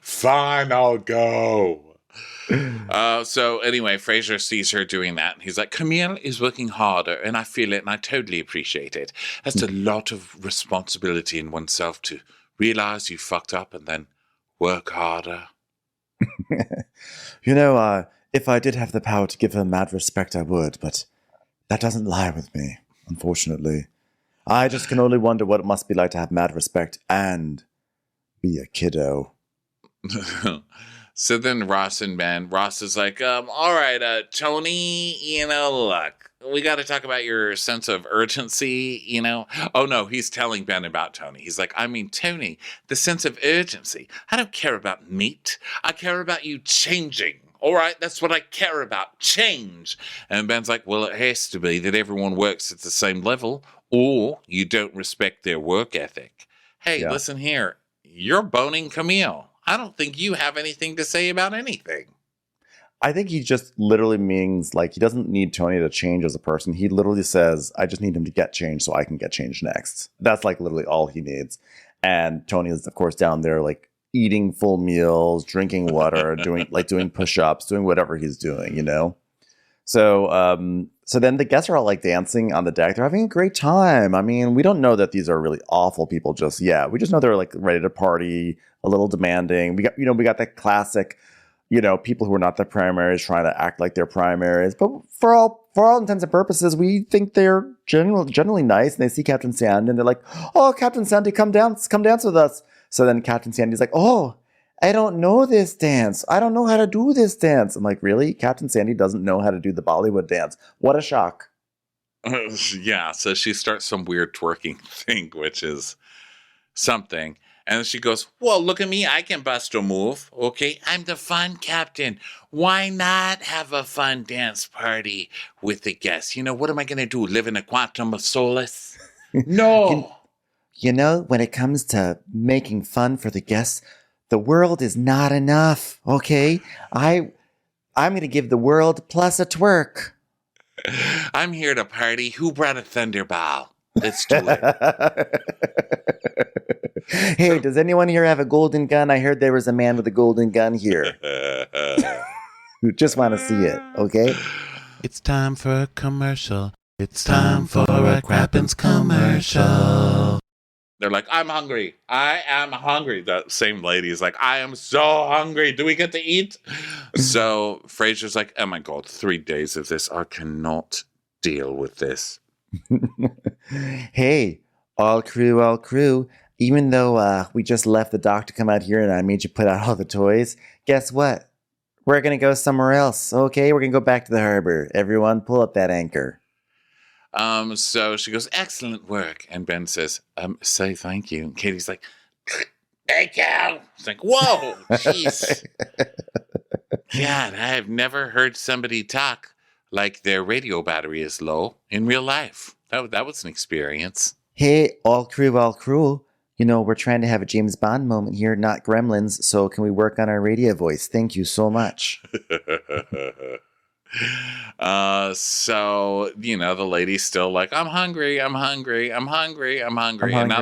A: Fine, I'll go. So anyway, Fraser sees her doing that. And he's like, Camille is working harder and I feel it and I totally appreciate it. That's a lot of responsibility in oneself to realize you fucked up and then work harder.
D: If I did have the power to give her mad respect, I would, but that doesn't lie with me, unfortunately. I just can only wonder what it must be like to have mad respect and be a kiddo.
A: So then Ross is like, all right, Tony, look, we got to talk about your sense of urgency, Oh, no, he's telling Ben about Tony. He's like, Tony, the sense of urgency. I don't care about meat. I care about you changing. All right, that's what I care about, change. And Ben's like, well, it has to be that everyone works at the same level or you don't respect their work ethic. Hey, Listen here, you're boning Camille. I don't think you have anything to say about anything.
D: I think he just literally means he doesn't need Tony to change as a person. He literally says, I just need him to get changed so I can get changed next. That's literally all he needs. And Tony is, of course, down there eating full meals, drinking water, doing push-ups, doing whatever he's doing, So then the guests are all dancing on the deck. They're having a great time. We don't know that these are really awful people just yet. We just know they're ready to party, a little demanding. We got that classic, people who are not the primaries trying to act like they're primaries. But for all intents and purposes, we think they're generally nice. And they see Captain Sandy and they're like, oh, Captain Sandy, come dance with us. So then Captain Sandy's like, oh, I don't know this dance. I don't know how to do this dance. I'm like, really? Captain Sandy doesn't know how to do the Bollywood dance. What a shock.
A: Yeah, so she starts some weird twerking thing, which is something. And she goes, well, look at me. I can bust a move. Okay, I'm the fun captain. Why not have a fun dance party with the guests? What am I going to do? Live in a quantum of solace? No.
D: When it comes to making fun for the guests, the world is not enough, okay? I'm going to give the world plus a twerk.
A: I'm here to party. Who brought a thunderball? Let's do it.
D: Hey, does anyone here have a golden gun? I heard there was a man with a golden gun here. Just want to see it, okay?
G: It's time for a commercial. It's time for a Crappens commercial.
A: They're like, I'm hungry. I am hungry. That same lady is like, I am so hungry. Do we get to eat? So Fraser's like, oh my God, 3 days of this. I cannot deal with this.
D: Hey, all crew. Even though we just left the dock to come out here and I made you put out all the toys, guess what? We're going to go somewhere else. Okay, we're going to go back to the harbor. Everyone, pull up that anchor.
A: So she goes, excellent work. And Ben says, say thank you. And Katie's like, thank you. It's like, whoa, jeez. God, I have never heard somebody talk like their radio battery is low in real life. That was an experience.
D: Hey, all crew. We're trying to have a James Bond moment here, not Gremlins. So can we work on our radio voice? Thank you so much.
A: So, the lady's still like, I'm hungry. And now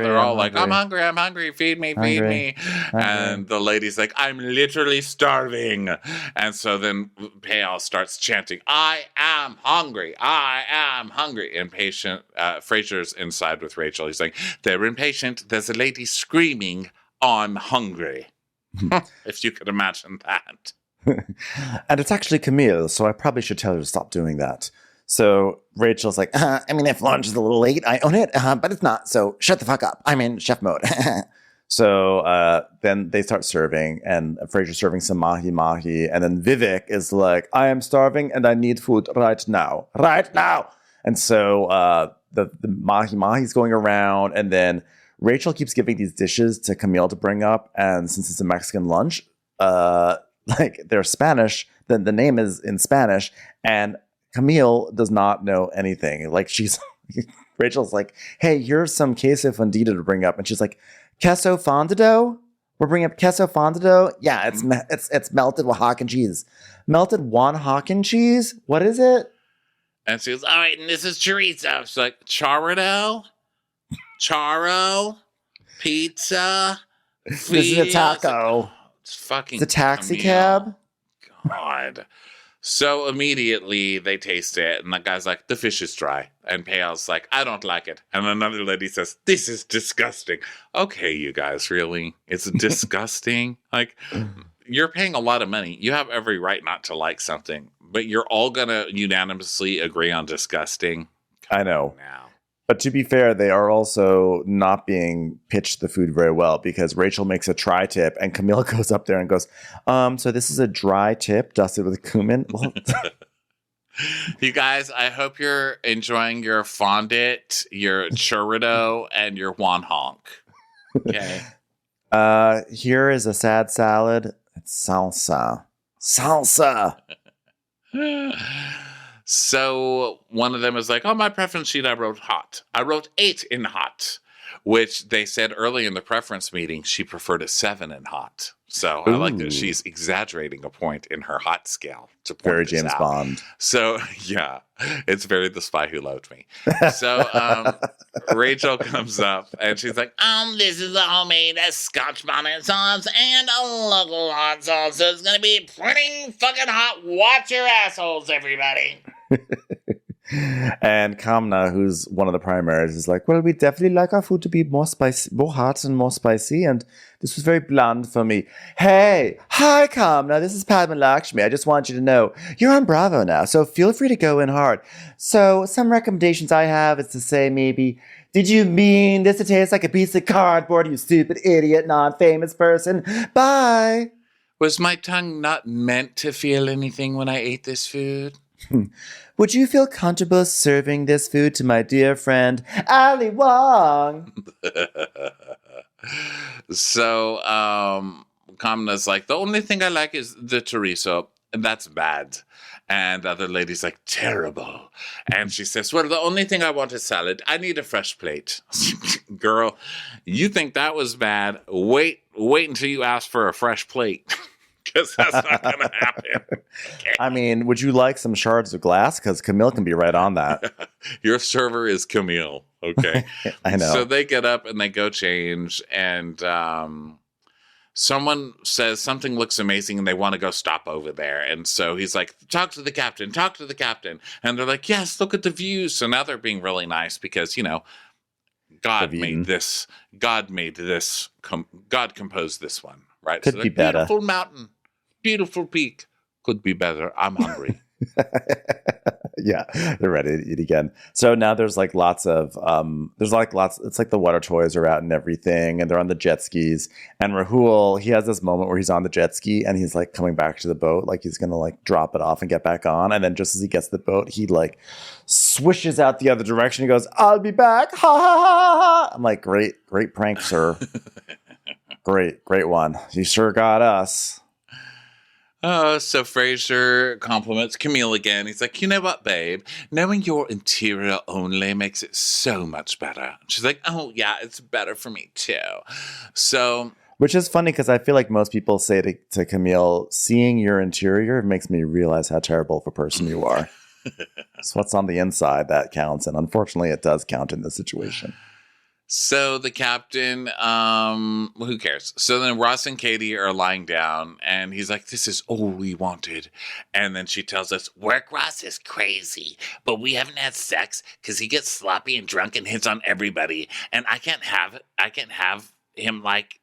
A: they're all like, I'm hungry. Feed me. And the lady's like, I'm literally starving. And so then Payal starts chanting, I am hungry. Impatient. Fraser's inside with Rachel. He's like, they're impatient. There's a lady screaming, I'm hungry. If you could imagine that.
D: And it's actually Camille, so I probably should tell her to stop doing that. So Rachel's like, I mean, if lunch is a little late, I own it, but it's not. So shut the fuck up. I'm in chef mode. So then they start serving, and Frasier's serving some mahi-mahi. And then Vivek is like, I am starving and I need food right now. Right now. And so the mahi-mahi's going around, and then Rachel keeps giving these dishes to Camille to bring up. And since it's a Mexican lunch, like they're Spanish, then the name is in Spanish. And Camille does not know anything. Like Rachel's like, hey, here's some queso fundido to bring up. And she's like, queso fondido? We're bringing up queso fondido? Yeah, it's melted Oaxacan cheese. Melted Oaxacan cheese? What is it?
A: And she goes, all right, and this is chorizo. She's like, chorizo? Charo? Pizza?
D: This is a taco.
A: It's fucking
D: It's a taxi
A: Camille.
D: cab?
A: God. So immediately they taste it, and the guy's like, the fish is dry. And Payal's like, I don't like it. And another lady says, this is disgusting. Okay, you guys, really? It's disgusting? Like, you're paying a lot of money. You have every right not to like something, but you're all going to unanimously agree on disgusting.
D: I know.
A: Now.
D: But to be fair, they are also not being pitched the food very well, because Rachel makes a tri-tip and Camille goes up there and goes, so this is a dry tip dusted with cumin. Well,
A: you guys, I hope you're enjoying your fondant, your chorizo, and your Juan Honk. Okay.
D: Here is a sad salad. It's salsa. Salsa.
A: So one of them is like, oh, my preference sheet, I wrote hot. I wrote 8 in hot, which they said early in the preference meeting she preferred a 7 in hot. So I like that she's exaggerating a point in her hot scale to point
D: Very
A: this
D: James
A: out.
D: Bond.
A: So, yeah, it's very The Spy Who Loved Me. So Rachel comes up and she's like, this is a homemade Scotch bonnet sauce and a local hot sauce. So it's going to be pretty fucking hot. Watch your assholes, everybody.
D: And Kamna, who's one of the primaries, is like, well, we definitely like our food to be more spicy, more hot and more spicy. And this was very bland for me. Hey, hi, Kamna. This is Padma Lakshmi. I just want you to know you're on Bravo now, so feel free to go in hard. So some recommendations I have is to say maybe, did you mean this to taste like a piece of cardboard, you stupid idiot, non-famous person? Bye.
A: Was my tongue not meant to feel anything when I ate this food?
D: Would you feel comfortable serving this food to my dear friend, Ali Wong?
A: So, Kamna's like, the only thing I like is the chorizo, and that's bad. And the other lady's like, terrible. And she says, well, the only thing I want is salad. I need a fresh plate. Girl, you think that was bad? Wait until you ask for a fresh plate. Because that's not going to happen. Okay.
D: I mean, would you like some shards of glass? Because Camille can be right on that.
A: Your server is Camille. Okay.
D: I know.
A: So they get up and they go change, and someone says something looks amazing and they want to go stop over there. And so he's like, talk to the captain. And they're like, yes, look at the views. So now they're being really nice because, God made this. God composed this one. Right.
D: Could
A: so
D: be better.
A: Beautiful mountain, beautiful peak. Could be better. I'm hungry.
D: Yeah, they're ready to eat again. So now there's like lots. It's like the water toys are out and everything, and they're on the jet skis. And Rahul, he has this moment where he's on the jet ski and he's like coming back to the boat, like he's gonna like drop it off and get back on. And then just as he gets to the boat, he like swishes out the other direction. He goes, "I'll be back!" Ha ha ha ha! I'm like, great prank, sir. Great one. You sure got us.
A: So Frasier compliments Camille again. He's like, you know what, babe? Knowing your interior only makes it so much better. She's like, oh, yeah, it's better for me, too. So...
D: Which is funny because I feel like most people say to Camille, seeing your interior makes me realize how terrible of a person you are. So what's on the inside, that counts. And unfortunately, it does count in this situation.
A: So the captain, who cares? So then Ross and Katie are lying down, and he's like, this is all we wanted. And then she tells us, work Ross is crazy, but we haven't had sex because he gets sloppy and drunk and hits on everybody. And I can't have him, like,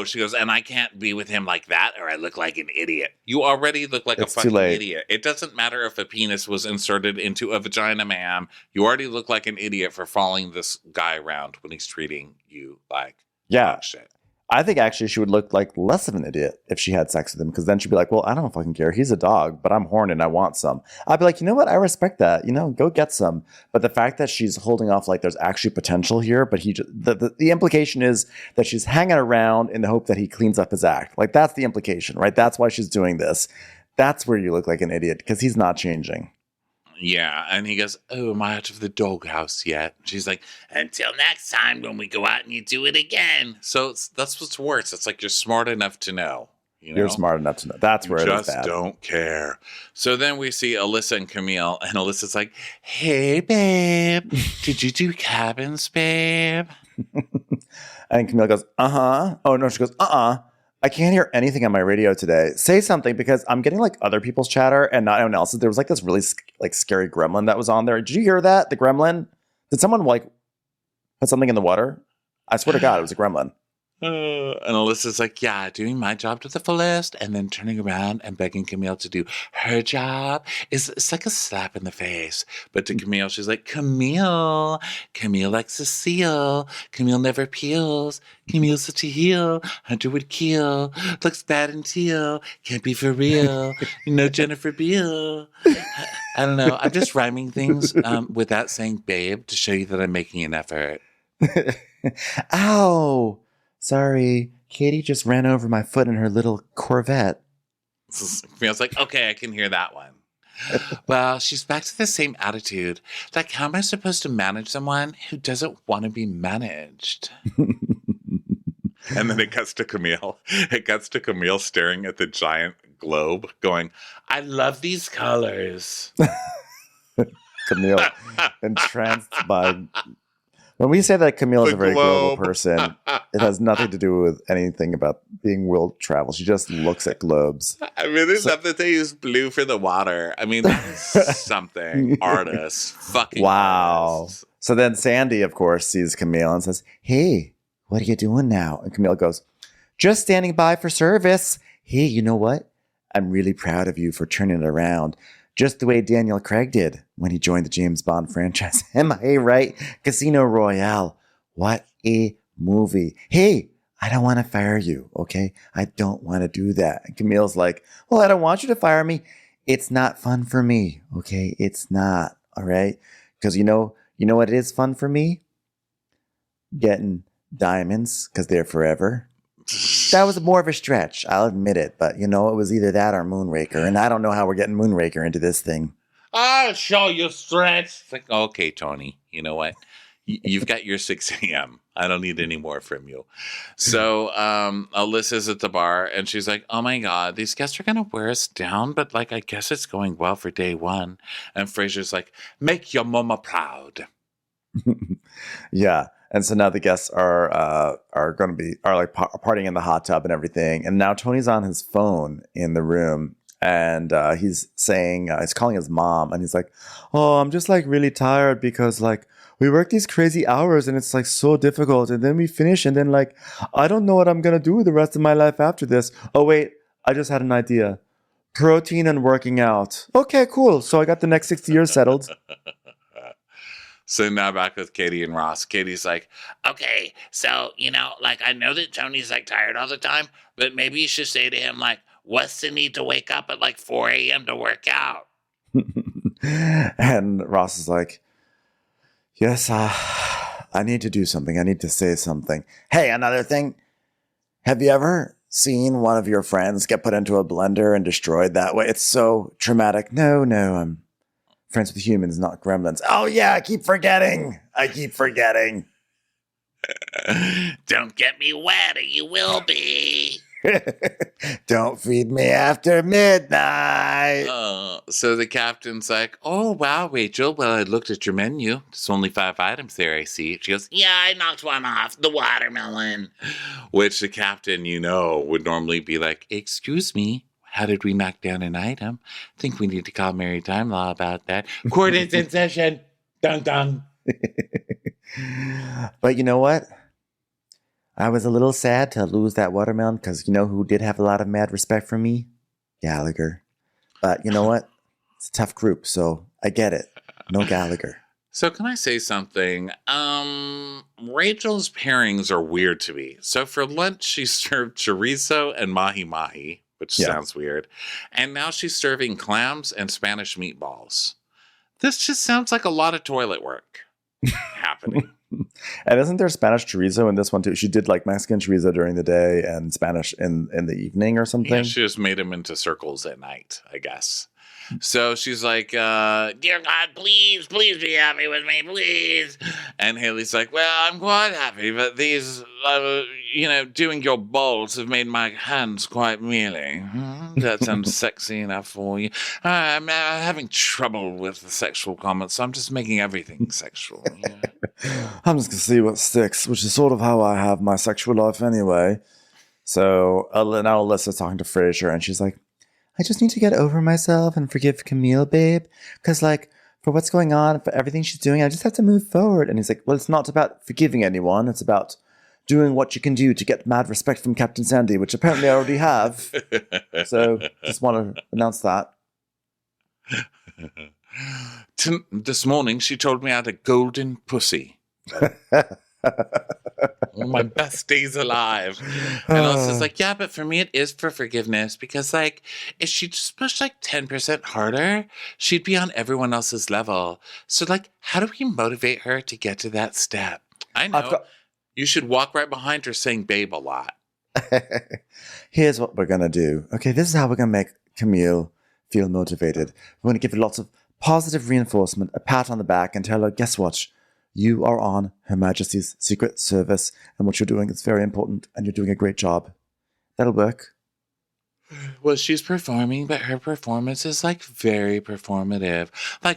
A: She goes, and I can't be with him like that or I look like an idiot. You already look like
D: It's
A: a
D: too
A: fucking
D: late.
A: idiot. It doesn't matter if a penis was inserted into a vagina, ma'am. You already look like an idiot for following this guy around when he's treating you like dog shit.
D: I think actually she would look like less of an idiot if she had sex with him, because then she'd be like, well, I don't fucking care. He's a dog, but I'm horny and I want some. I'd be like, you know what? I respect that. Go get some. But the fact that she's holding off like there's actually potential here, but he just, the implication is that she's hanging around in the hope that he cleans up his act. Like that's the implication, right? That's why she's doing this. That's where you look like an idiot, because he's not changing.
A: Yeah, and he goes, oh, am I out of the doghouse yet? She's like, until next time when we go out and you do it again. So that's what's worse. It's like you're smart enough to know.
D: You're smart enough to know. That's where it is bad.
A: Just don't care. So then we see Alyssa and Camille, and Alyssa's like, hey, babe, did you do cabins, babe?
D: And Camille goes, uh-huh. Oh, no, she goes, uh-uh. I can't hear anything on my radio today. Say something, because I'm getting like other people's chatter and not anyone else's. There was like this really like scary gremlin that was on there. Did you hear that? The gremlin? Did someone like put something in the water? I swear to God, it was a gremlin.
A: And Alyssa's like, yeah, doing my job to the fullest, and then turning around and begging Camille to do her job. It's like a slap in the face. But to Camille, she's like, Camille likes to seal. Camille never peels. Camille's such a heel. Hunter would kill. Looks bad in teal. Can't be for real. Jennifer Beal. I don't know. I'm just rhyming things without saying babe to show you that I'm making an effort.
D: Ow. Sorry, Katie just ran over my foot in her little Corvette.
A: Feels like, okay, I can hear that one. Well, she's back to the same attitude. Like, how am I supposed to manage someone who doesn't want to be managed? And then it cuts to Camille. It cuts to Camille staring at the giant globe going, I love these colors.
D: Camille, entranced by... When we say that Camille is a very global person, it has nothing to do with anything about being world travel. She just looks at globes.
A: I really love that they use blue for the water. I mean, that is something. Artists. Fucking
D: wow.
A: artists.
D: So then Sandy, of course, sees Camille and says, hey, what are you doing now? And Camille goes, just standing by for service. Hey, you know what? I'm really proud of you for turning it around. Just the way Daniel Craig did when he joined the James Bond franchise. Am I right? Casino Royale. What a movie. Hey, I don't want to fire you, okay? I don't want to do that. And Camille's like, well, I don't want you to fire me. It's not fun for me, okay? It's not, all right? Because you know what is fun for me? Getting diamonds, because they're forever. That was more of a stretch, I'll admit it. But, it was either that or Moonraker. And I don't know how we're getting Moonraker into this thing.
A: I'll show you stretch. It's like, okay, Tony, you know what? You've got your 6 a.m. I don't need any more from you. So Alyssa's at the bar, and she's like, oh, my God, these guests are going to wear us down. But, I guess it's going well for day one. And Fraser's like, make your mama proud.
D: Yeah. And so now the guests are going to be partying in the hot tub and everything. And now Tony's on his phone in the room, and he's saying he's calling his mom, and he's like, "Oh, I'm just really tired because we work these crazy hours and it's so difficult, and then we finish, and then I don't know what I'm gonna do the rest of my life after this. Oh wait, I just had an idea: protein and working out. Okay, cool. So I got the next 60 years settled."
A: So now back with Katie and Ross. Katie's like, okay, so, I know that Tony's tired all the time, but maybe you should say to him, what's the need to wake up at 4 a.m. to work out?
D: And Ross is like, yes, I need to do something. I need to say something. Hey, another thing. Have you ever seen one of your friends get put into a blender and destroyed that way? It's so traumatic. No, I'm friends with humans, not gremlins. Oh, yeah, I keep forgetting.
A: Don't get me wet or you will be.
D: Don't feed me after midnight.
A: So the captain's like, oh, wow, Rachel. Well, I looked at your menu. There's only 5 items there, I see. She goes, yeah, I knocked one off, the watermelon. Which the captain, would normally be like, excuse me. How did we knock down an item? I think we need to call maritime law about that. Court is in session. Dun dun.
D: But you know what? I was a little sad to lose that watermelon because you know who did have a lot of mad respect for me? Gallagher. But you know what? It's a tough group, so I get it. No Gallagher.
A: So can I say something? Rachel's pairings are weird to me. So for lunch, she served chorizo and mahi-mahi, which sounds weird. And now she's serving clams and Spanish meatballs. This just sounds like a lot of toilet work happening.
D: And isn't there Spanish chorizo in this one too? She did like Mexican chorizo during the day and Spanish in the evening or something.
A: Yeah, she just made them into circles at night, I guess. So she's like, dear God, please be happy with me, please. And Haley's like, well, I'm quite happy, but these, doing your bowls have made my hands quite mealy. That sounds sexy enough for you. I'm having trouble with the sexual comments, so I'm just making everything sexual.
D: I'm just going to see what sticks, which is sort of how I have my sexual life anyway. So now Alyssa's talking to Frasier, and she's like, I just need to get over myself and forgive Camille, babe. Because, for what's going on, for everything she's doing, I just have to move forward. And he's like, well, it's not about forgiving anyone. It's about doing what you can do to get mad respect from Captain Sandy, which apparently I already have. So, just want to announce that.
A: This morning, she told me I had a golden pussy. One of my best days alive. And Alyssa's like, yeah, but for me it is for forgiveness because if she just pushed 10% harder, she'd be on everyone else's level. So how do we motivate her to get to that step? I know. You should walk right behind her saying babe a lot.
D: Here's what we're going to do. Okay, this is how we're going to make Camille feel motivated. We're going to give her lots of positive reinforcement, a pat on the back, and tell her, guess what? You are on Her Majesty's Secret Service, and what you're doing is very important, and you're doing a great job. That'll work.
A: Well, she's performing, but her performance is very performative.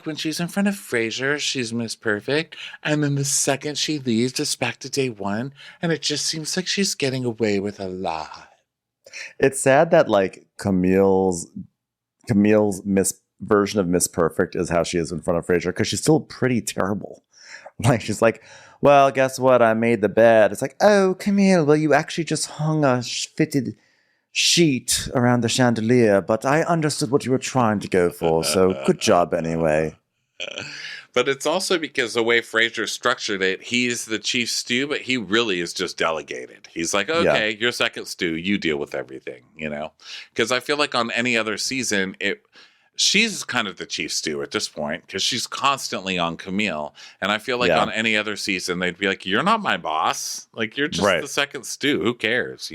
A: When she's in front of Frasier, she's Miss Perfect, and then the second she leaves, it's back to day one, and it just seems like she's getting away with a lot.
D: It's sad that Camille's version of Miss Perfect is how she is in front of Frasier, because she's still pretty terrible. She's like, well, guess what? I made the bed. It's like, oh, Camille, well, you actually just hung a fitted sheet around the chandelier, but I understood what you were trying to go for, so good job anyway.
A: But it's also because the way Frasier structured it, he's the chief stew, but he really is just delegated. He's like, okay, you're second stew, you deal with everything, Because I feel on any other season, she's kind of the chief stew at this point because she's constantly on Camille. And I feel on any other season, they'd be like, you're not my boss. You're just the second stew. Who cares,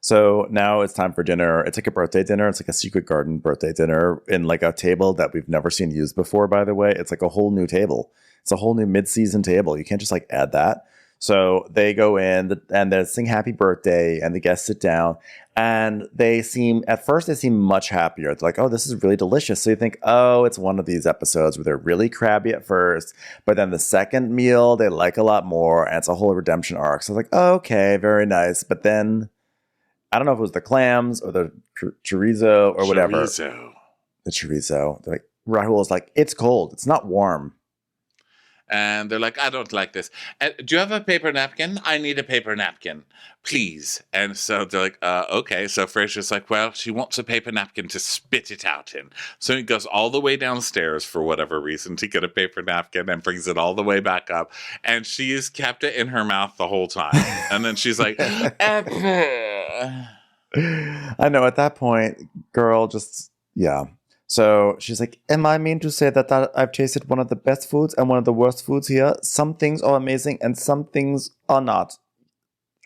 D: So now it's time for dinner. It's a birthday dinner. It's a secret garden birthday dinner in a table that we've never seen used before, by the way. It's a whole new table. It's a whole new mid-season table. You can't just add that. So they go in and they sing happy birthday and the guests sit down and at first they seem much happier. They're like, oh, this is really delicious. So you think, oh, it's one of these episodes where they're really crabby at first, but then the second meal they like a lot more and it's a whole redemption arc. So it's oh, okay, very nice. But then I don't know if it was the clams or the chorizo or whatever. The chorizo. Rahul is like, it's cold. It's not warm.
A: And they're like, I don't like this. Do you have a paper napkin? I need a paper napkin, please. And so they're like, okay. So Frasier's like, well, she wants a paper napkin to spit it out in. So he goes all the way downstairs for whatever reason to get a paper napkin and brings it all the way back up. And she's kept it in her mouth the whole time. And then she's like,
D: I know at that point, girl, yeah. So she's like, am I mean to say that I've tasted one of the best foods and one of the worst foods here? Some things are amazing and some things are not.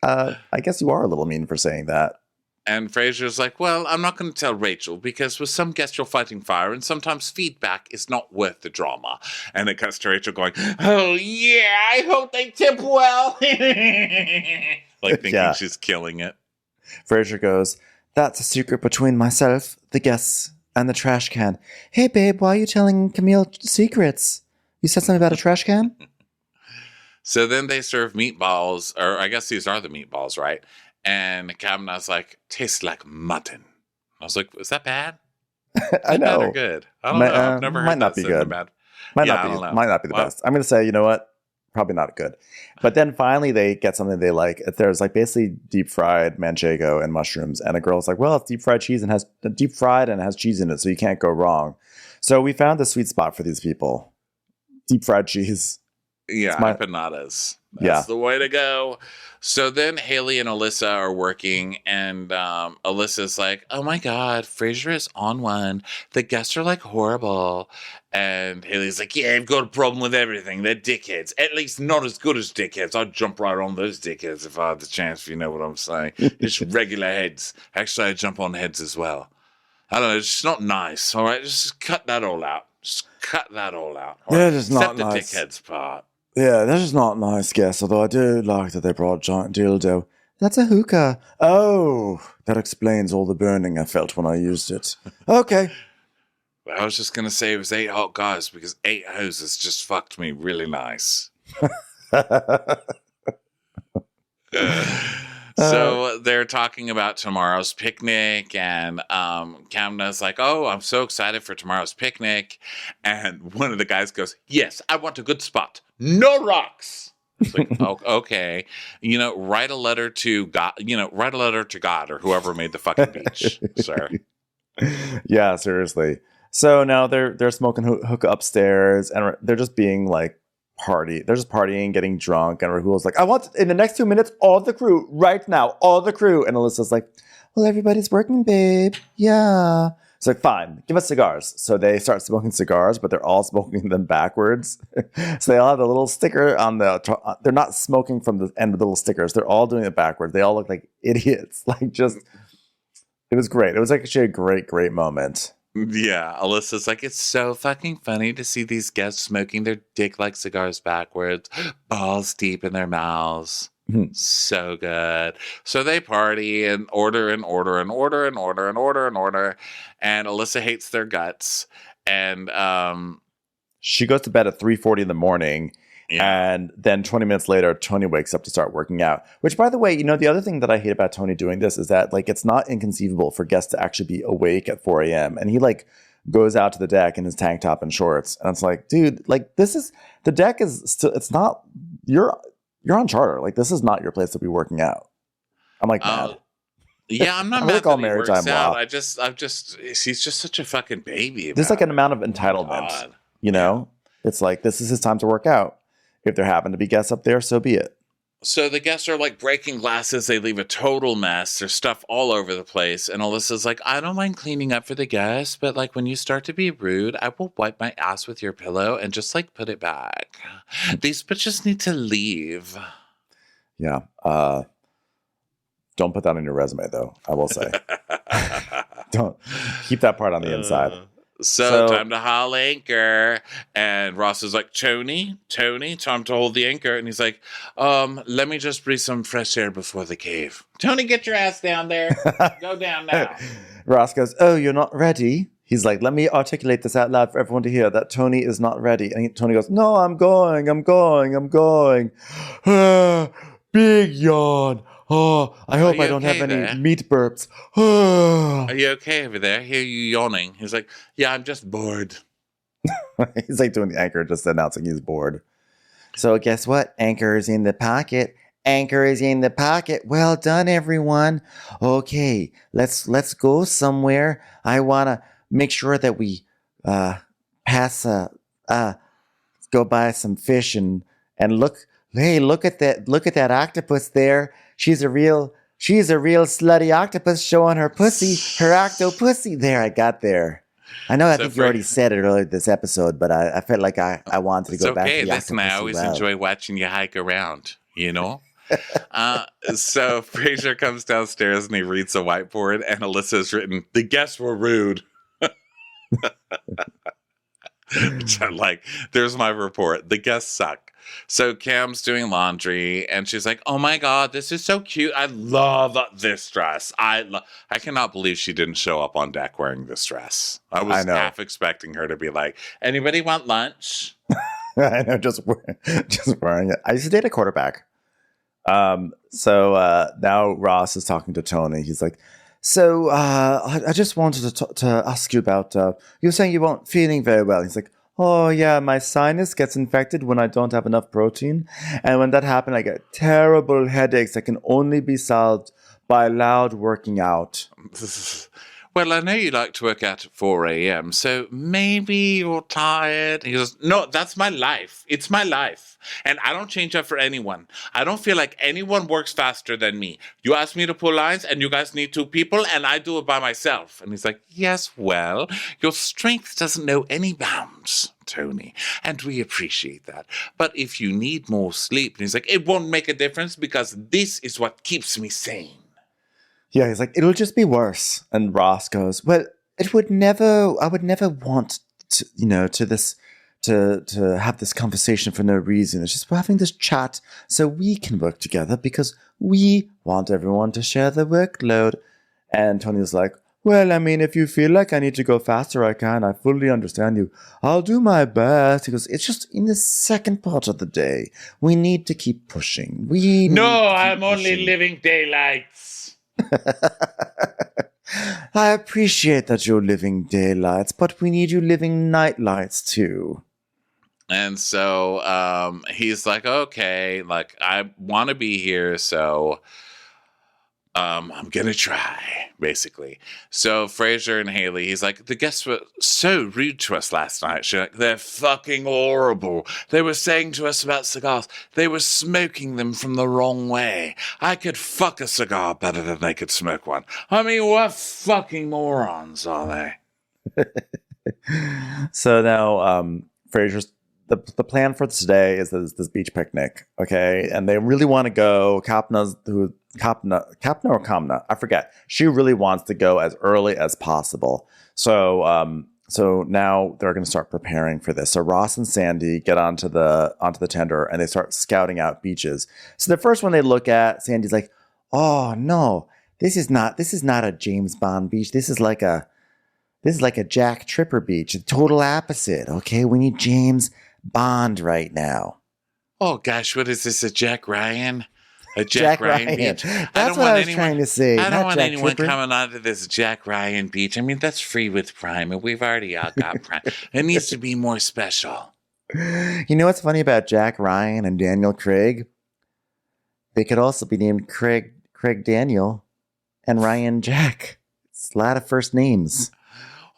D: I guess you are a little mean for saying that.
A: And Frasier's like, well, I'm not going to tell Rachel because with some guests you're fighting fire and sometimes feedback is not worth the drama. And it cuts to Rachel going, oh yeah, I hope they tip well. Thinking she's killing it.
D: Frasier goes, that's a secret between myself, the guests, and the trash can. Hey, babe, why are you telling Camille secrets? You said something about a trash can?
A: So then they serve meatballs, or I guess these are the meatballs, right? And Kavanaugh's like, tastes like mutton. I was like, is that bad?
D: I know.
A: Bad or good? I don't know. I've never heard
D: might not
A: that
D: be good.
A: Bad.
D: Might not be the best. I'm going to say, you know what? probably not good. But then finally they get something they like. There's like basically deep fried manchego and mushrooms. And a girl's like, well, it's deep fried cheese and has deep fried and has cheese in it. So you can't go wrong. So we found the sweet spot for these people. Deep fried cheese.
A: Yeah, empanadas. That's the way to go. So then Haley and Alyssa are working, and Alyssa's like, oh my God, Frasier is on one. The guests are like horrible. And Haley's like, yeah, I've got a problem with everything. They're dickheads. At least not as good as dickheads. I'd jump right on those dickheads if I had the chance, if you know what I'm saying. Just regular heads. Actually, I jump on heads as well. I don't know, it's just not nice. All right, just cut that all out. Just cut that all out. All
D: Yeah,
A: right?
D: it's not
A: Except
D: nice.
A: the dickheads part.
D: Yeah, that's just not nice, guess. Although I do like that they brought a giant dildo. That's a hookah. Oh, that explains all the burning I felt when I used it. Okay.
A: I was just going to say it was 8 hot guys because 8 hoses just fucked me really nice. So they're talking about tomorrow's picnic, and Camna's like, oh, I'm so excited for tomorrow's picnic. And one of the guys goes, yes, I want a good spot. No rocks. It's like, oh, okay. Write a letter to God, write a letter to God or whoever made the fucking beach, sir.
D: Yeah, seriously. So now they're smoking hookah upstairs, and they're just being like, they're just partying, getting drunk, and Rahul's like, I want in the next 2 minutes all the crew right now, all the crew. And Alyssa's like, well, everybody's working, babe. Yeah. It's like, fine, give us cigars. So they start smoking cigars, but they're all smoking them backwards. So they all have the little sticker on they're not smoking from the end of the little stickers. They're all doing it backwards. They all look like idiots. It was great. It was actually a great, great moment.
A: Yeah, Alyssa's like, it's so fucking funny to see these guests smoking their dick-like cigars backwards, balls deep in their mouths. So good. So they party and order and order and order and order and order and order. And Alyssa hates their guts. And
D: she goes to bed at 3:40 in the morning.
A: Yeah.
D: And then 20 minutes later, Tony wakes up to start working out. Which, by the way, the other thing that I hate about Tony doing this is that, like, it's not inconceivable for guests to actually be awake at 4 a.m. And he, like, goes out to the deck in his tank top and shorts. And it's like, dude, like, the deck is still, it's not, you're on charter. Like, this is not your place to be working out. I'm like, mad.
A: Yeah, I'm not
D: I'm
A: mad
D: like all
A: that he
D: marriage
A: works
D: I'm
A: out.
D: law.
A: He's just such a fucking baby.
D: There's like an amount of entitlement, It's like, this is his time to work out. If there happen to be guests up there, so be it.
A: So the guests are like breaking glasses. They leave a total mess. There's stuff all over the place. And Alyssa's like, I don't mind cleaning up for the guests, but like when you start to be rude, I will wipe my ass with your pillow and just like put it back. These bitches need to leave.
D: Yeah. Don't put that on your resume, though, I will say. Don't keep that part on the inside.
A: So time to haul anchor. And Ross is like, Tony, time to hold the anchor. And he's like, let me just breathe some fresh air before the cave. Tony, get your ass down there. Go down now.
D: Ross goes, oh, you're not ready? He's like, let me articulate this out loud for everyone to hear, that Tony is not ready. And Tony goes, no, I'm going. Big yawn. Oh, I hope I don't have any meat burps.
A: Are you okay over there? I hear you yawning. He's like, yeah, I'm just bored.
D: He's like doing the anchor, just announcing he's bored. So guess what? Anchor is in the pocket. Anchor is in the pocket. Well done, everyone. Okay, let's go somewhere. I want to make sure that we go buy some fish and look. Hey, look at that octopus there. She's a real slutty octopus showing her pussy, her octopussy. There, I got there. I know I think you already said it earlier this episode, but I felt like I wanted to go back to the octopus.
A: Listen, I always enjoy watching you hike around, So Frasier comes downstairs and he reads the whiteboard, and Alyssa's written, the guests were rude. Which I'm like, there's my report. The guests suck. So Cam's doing laundry, and she's like, oh my God, this is so cute. I love this dress. I cannot believe she didn't show up on deck wearing this dress. I was half expecting her to be like, anybody want lunch?
D: I know, just wearing it. I used to date a quarterback. So now Ross is talking to Tony. He's like, so I just wanted to ask you about, you were saying you weren't feeling very well. He's like, Oh, yeah, my sinus gets infected when I don't have enough protein. And when that happens, I get terrible headaches that can only be solved by loud working out.
A: Well, I know you like to work out at 4 a.m., so maybe you're tired. He goes, no, that's my life. It's my life. And I don't change up for anyone. I don't feel like anyone works faster than me. You ask me to pull lines, and you guys need 2 people, and I do it by myself. And he's like, yes, well, your strength doesn't know any bounds, Tony, and we appreciate that. But if you need more sleep, and he's like, it won't make a difference because this is what keeps me sane.
D: Yeah, he's like, it'll just be worse. And Ross goes, well, I would never want to, to have this conversation for no reason. It's just we're having this chat so we can work together because we want everyone to share the workload. And Tony was like, well, I mean, if you feel like I need to go faster, I can. I fully understand you. I'll do my best. He goes, it's just in the second part of the day. We need to keep pushing.
A: I'm only living daylights.
D: I appreciate that you're living daylights, but we need you living nightlights too.
A: And so he's like, okay, like I want to be here, so I'm gonna try, basically. So Frasier and Haley, he's like, the guests were so rude to us last night. She's like, they're fucking horrible. They were saying to us about cigars. They were smoking them from the wrong way. I could fuck a cigar better than they could smoke one. I mean, what fucking morons are they?
D: So now Frasier's the plan for today is this beach picnic, okay? And they really want to go. Kapna or Kamna, I forget. She really wants to go as early as possible. So now they're going to start preparing for this. So Ross and Sandy get onto the tender and they start scouting out beaches. So the first one they look at, Sandy's like, "Oh no, this is not a James Bond beach. This is like a Jack Tripper beach. The total opposite. Okay, we need James Bond right now."
A: Oh gosh, what is this? A Jack Ryan? A
D: Jack Ryan
A: beach?
D: That's what I was trying to say.
A: I don't want
D: Jack
A: anyone
D: Tripper.
A: coming onto this Jack Ryan beach. I mean, that's free with Prime, and we've already all got Prime. It needs to be more special.
D: You know what's funny about Jack Ryan and Daniel Craig? They could also be named Craig Daniel and Ryan Jack. It's a lot of first names.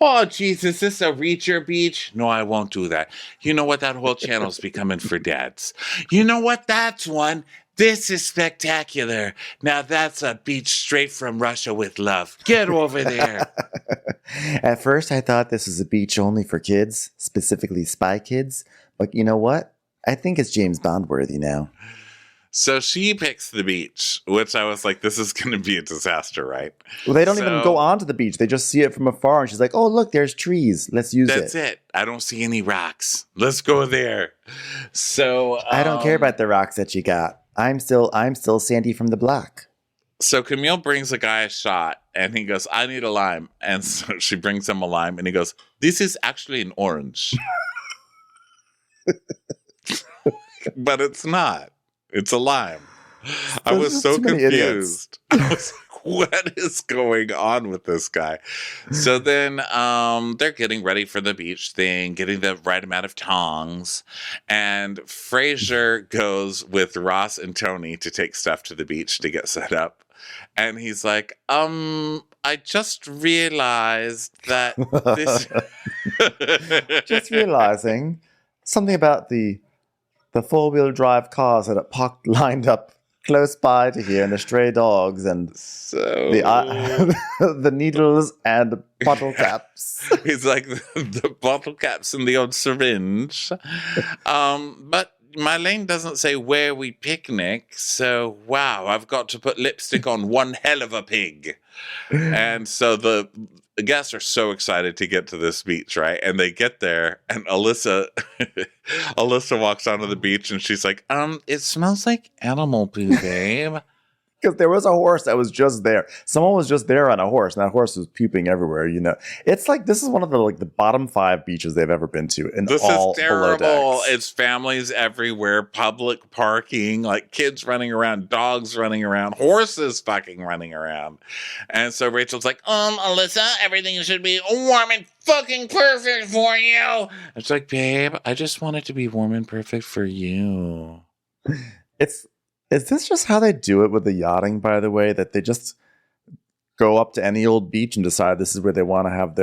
A: Oh, Jesus, is this a Reacher beach? No, I won't do that. You know what? That whole channel's becoming for dads. You know what? That's one. This is spectacular. Now that's a beach straight from Russia with love. Get over there.
D: At first, I thought this was a beach only for kids, specifically spy kids. But you know what? I think it's James Bond worthy now.
A: So she picks the beach, which I was like, this is going to be a disaster, right?
D: Well, they don't even go onto the beach. They just see it from afar. And she's like, oh, look, there's trees. Let's use it.
A: That's it. I don't see any rocks. Let's go there. So
D: I don't care about the rocks that you got. I'm still Sandy from the block.
A: So Camille brings a guy a shot and he goes, I need a lime. And so she brings him a lime and he goes, this is actually an orange. But it's not. It's a lime. I was so confused. I was like, what is going on with this guy? So then they're getting ready for the beach thing, getting the right amount of tongs. And Frasier goes with Ross and Tony to take stuff to the beach to get set up. And he's like, I just realized that this...
D: Just realizing something about the four-wheel drive cars that are lined up close by to here, and the stray dogs, and
A: so
D: the needles and the bottle caps.
A: He's like the bottle caps and the old syringe. But my lane doesn't say where we picnic, so wow, I've got to put lipstick on one hell of a pig. And so the guests are so excited to get to this beach, right? And they get there, and Alyssa walks onto the beach, and she's like, it smells like animal poo, babe.
D: Because there was a horse that was just there. Someone was just there on a horse, and that horse was puking everywhere. It's like this is one of the bottom 5 beaches they've ever been to, and
A: This
D: all
A: is terrible.
D: below decks.
A: It's families everywhere, public parking, like kids running around, dogs running around, horses fucking running around. And so Rachel's like, Alyssa, everything should be warm and fucking perfect for you. It's like, babe, I just want it to be warm and perfect for you.
D: Is this just how they do it with the yachting, by the way, that they just go up to any old beach and decide this is where they want to have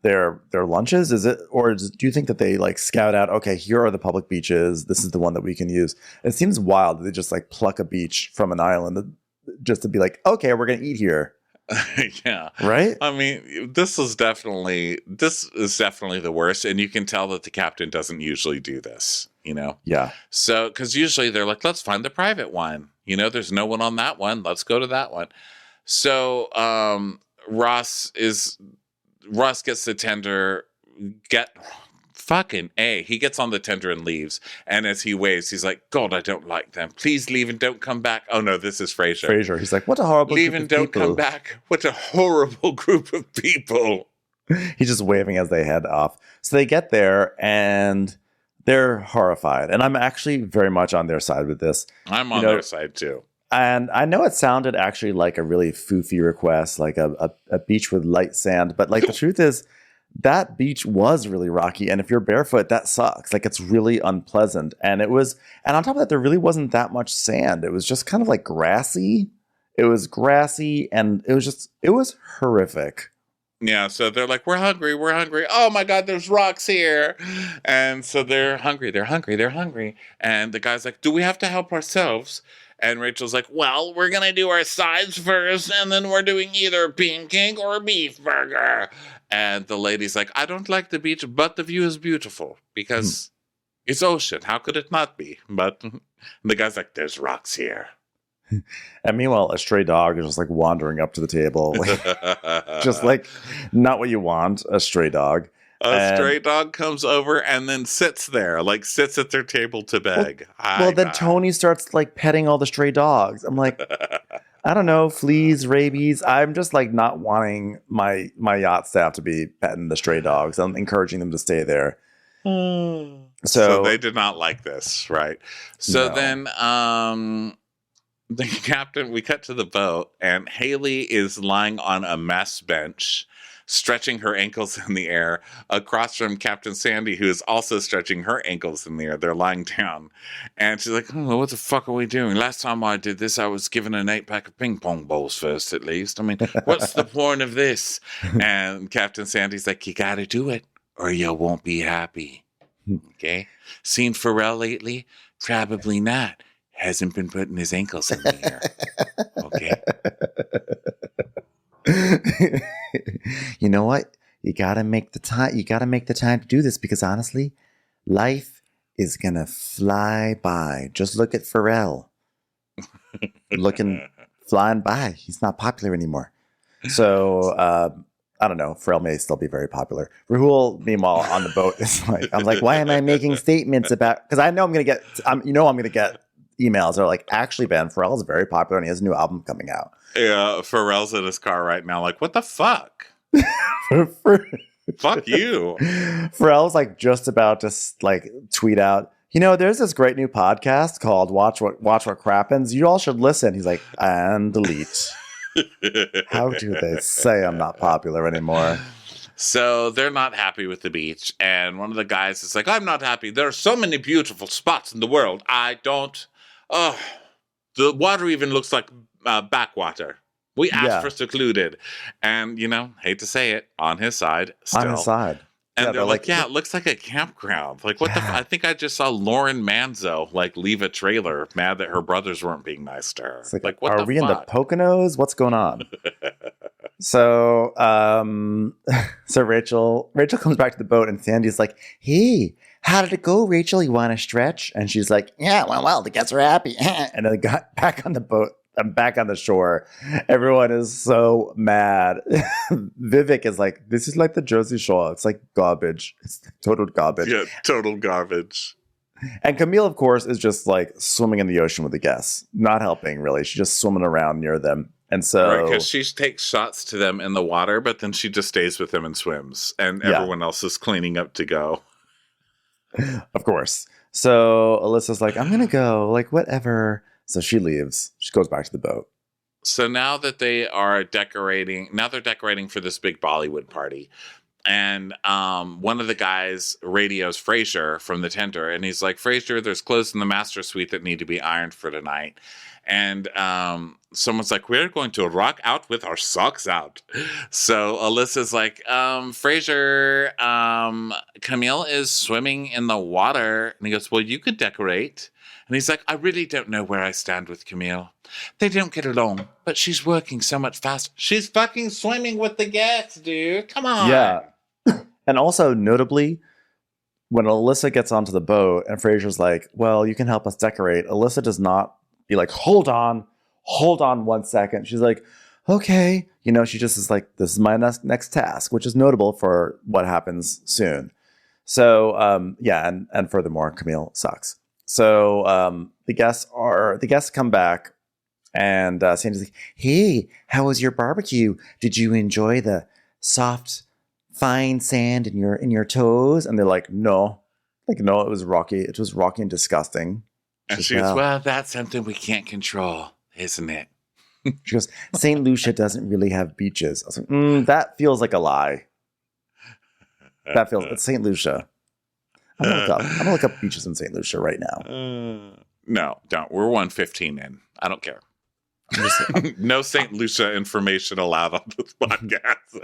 D: their lunches? Is it, or do you think that they like scout out, okay, here are the public beaches, this is the one that we can use? It seems wild that they just like pluck a beach from an island just to be like, okay, we're gonna eat here.
A: Yeah.
D: Right?
A: I mean, this is definitely the worst, and you can tell that the captain doesn't usually do this.
D: Yeah.
A: So, because usually they're like, let's find the private one. There's no one on that one. Let's go to that one. So, Ross gets the tender. He gets on the tender and leaves. And as he waves, he's like, God, I don't like them. Please leave and don't come back. Oh no, this is Frasier.
D: He's like, what a horrible
A: leave
D: group
A: and
D: of
A: don't
D: people.
A: come back. What a horrible group of people.
D: He's just waving as they head off. So they get there and they're horrified. And I'm actually very much on their side with this.
A: I'm on their side too.
D: And I know it sounded actually like a really foofy request, like a beach with light sand. But like the truth is, that beach was really rocky. And if you're barefoot, that sucks. Like it's really unpleasant. And on top of that, there really wasn't that much sand. It was just kind of like grassy. It was grassy and it was horrific.
A: Yeah, so they're like, we're hungry. Oh my God, there's rocks here. And so they're hungry. And the guy's like, do we have to help ourselves? And Rachel's like, well, we're going to do our sides first, and then we're doing either pancake or beef burger. And the lady's like, I don't like the beach, but the view is beautiful because it's ocean. How could it not be? But the guy's like, there's rocks here.
D: And meanwhile, a stray dog is just like wandering up to the table. Just like not what you want, a stray dog.
A: A stray dog comes over and then sits at their table to beg.
D: Then Tony starts like petting all the stray dogs. I'm like, I don't know, fleas, rabies. I'm just like not wanting my yacht staff to be petting the stray dogs. I'm encouraging them to stay there. So
A: they did not like this, right? So then the captain, we cut to the boat, and Haley is lying on a mess bench, stretching her ankles in the air, across from Captain Sandy, who is also stretching her ankles in the air. They're lying down. And she's like, what the fuck are we doing? Last time I did this, I was given an 8-pack of ping pong balls first, at least. I mean, what's the point of this? And Captain Sandy's like, you gotta do it, or you won't be happy. Okay? Seen Pharrell lately? Probably not. Hasn't been putting his ankles in the air. Okay.
D: You know what? You gotta make the time. You gotta make the time to do this because honestly, life is gonna fly by. Just look at Pharrell, flying by. He's not popular anymore. So I don't know. Pharrell may still be very popular. Rahul, meanwhile, on the boat is like, I'm like, why am I making statements about? Because I know I'm gonna get. I'm gonna get emails that are like, actually, Ben, Pharrell is very popular and he has a new album coming out.
A: Yeah, Pharrell's in his car right now. Like, what the fuck? Fuck you.
D: Pharrell's like just about to like tweet out, there's this great new podcast called Watch What Crappens. You all should listen. He's like, and delete. How do they say I'm not popular anymore?
A: So they're not happy with the beach. And one of the guys is like, I'm not happy. There are so many beautiful spots in the world. The water even looks like backwater. We asked for secluded. And, hate to say it, on his side. Still.
D: On his side.
A: And they're like, it looks like a campground. Like, what the I think I just saw Lauren Manzo, leave a trailer, mad that her brothers weren't being nice to her.
D: Like, what are we in the Poconos? What's going on? So Rachel comes back to the boat and Sandy's like, hey, how did it go, Rachel? You want to stretch? And she's like, yeah, well, the guests are happy. And then got back on the boat. I'm back on the shore. Everyone is so mad. Vivek is like, this is like the Jersey Shore. It's like garbage. It's total garbage.
A: Yeah, total garbage.
D: And Camille, of course, is just like swimming in the ocean with the guests, not helping really. She's just swimming around near them. And so,
A: because she takes shots to them in the water, but then she just stays with them and swims, and everyone else is cleaning up to go.
D: Of course. So Alyssa's like, I'm going to go, like, whatever. So she leaves. She goes back to the boat.
A: So now that they're decorating for this big Bollywood party. And one of the guys radios Frasier from the tender, and he's like, Frasier, there's clothes in the master suite that need to be ironed for tonight. And someone's like, we're going to rock out with our socks out. So Alyssa's like, Frasier, Camille is swimming in the water. And he goes, well, you could decorate. And he's like, I really don't know where I stand with Camille. They don't get along, but she's working so much faster. She's fucking swimming with the guests, dude. Come on.
D: Yeah. And also, notably, when Alyssa gets onto the boat and Frasier's like, well, you can help us decorate, Alyssa does not be like, hold on 1 second. She's like, okay. You know, she just is like, this is my next task, which is notable for what happens soon. So, and furthermore, Camille sucks. So the guests come back, and Sandy's like, hey, how was your barbecue? Did you enjoy the soft, fine sand in your toes? And they're like, no. Like, no, it was rocky. It was rocky and disgusting.
A: And she goes, well, that's something we can't control, isn't it?
D: She goes, St. Lucia doesn't really have beaches. I was like, that feels like a lie. It's St. Lucia. I'm gonna look up beaches in St. Lucia right now.
A: No, don't. We're 1:15 in. I don't care. No St. Lucia information allowed on this podcast.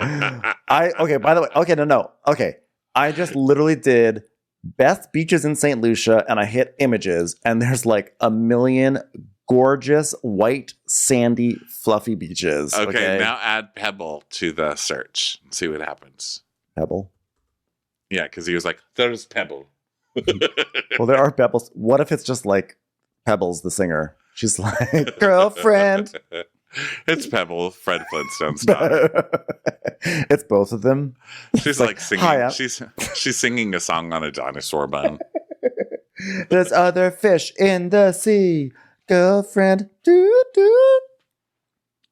D: By the way, no. Okay. I just literally did best beaches in St. Lucia, and I hit images, and there's like a million gorgeous, white, sandy, fluffy beaches.
A: Okay, now add Pebble to the search and see what happens.
D: Pebble?
A: Yeah, because he was like, there's Pebble.
D: Well, there are Pebbles. What if it's just like Pebbles, the singer? She's like, girlfriend.
A: It's Pebble, Fred Flintstone's daughter.
D: It's both of them.
A: She's like singing. Hi, she's singing a song on a dinosaur bone.
D: There's other fish in the sea, girlfriend. Doo doo.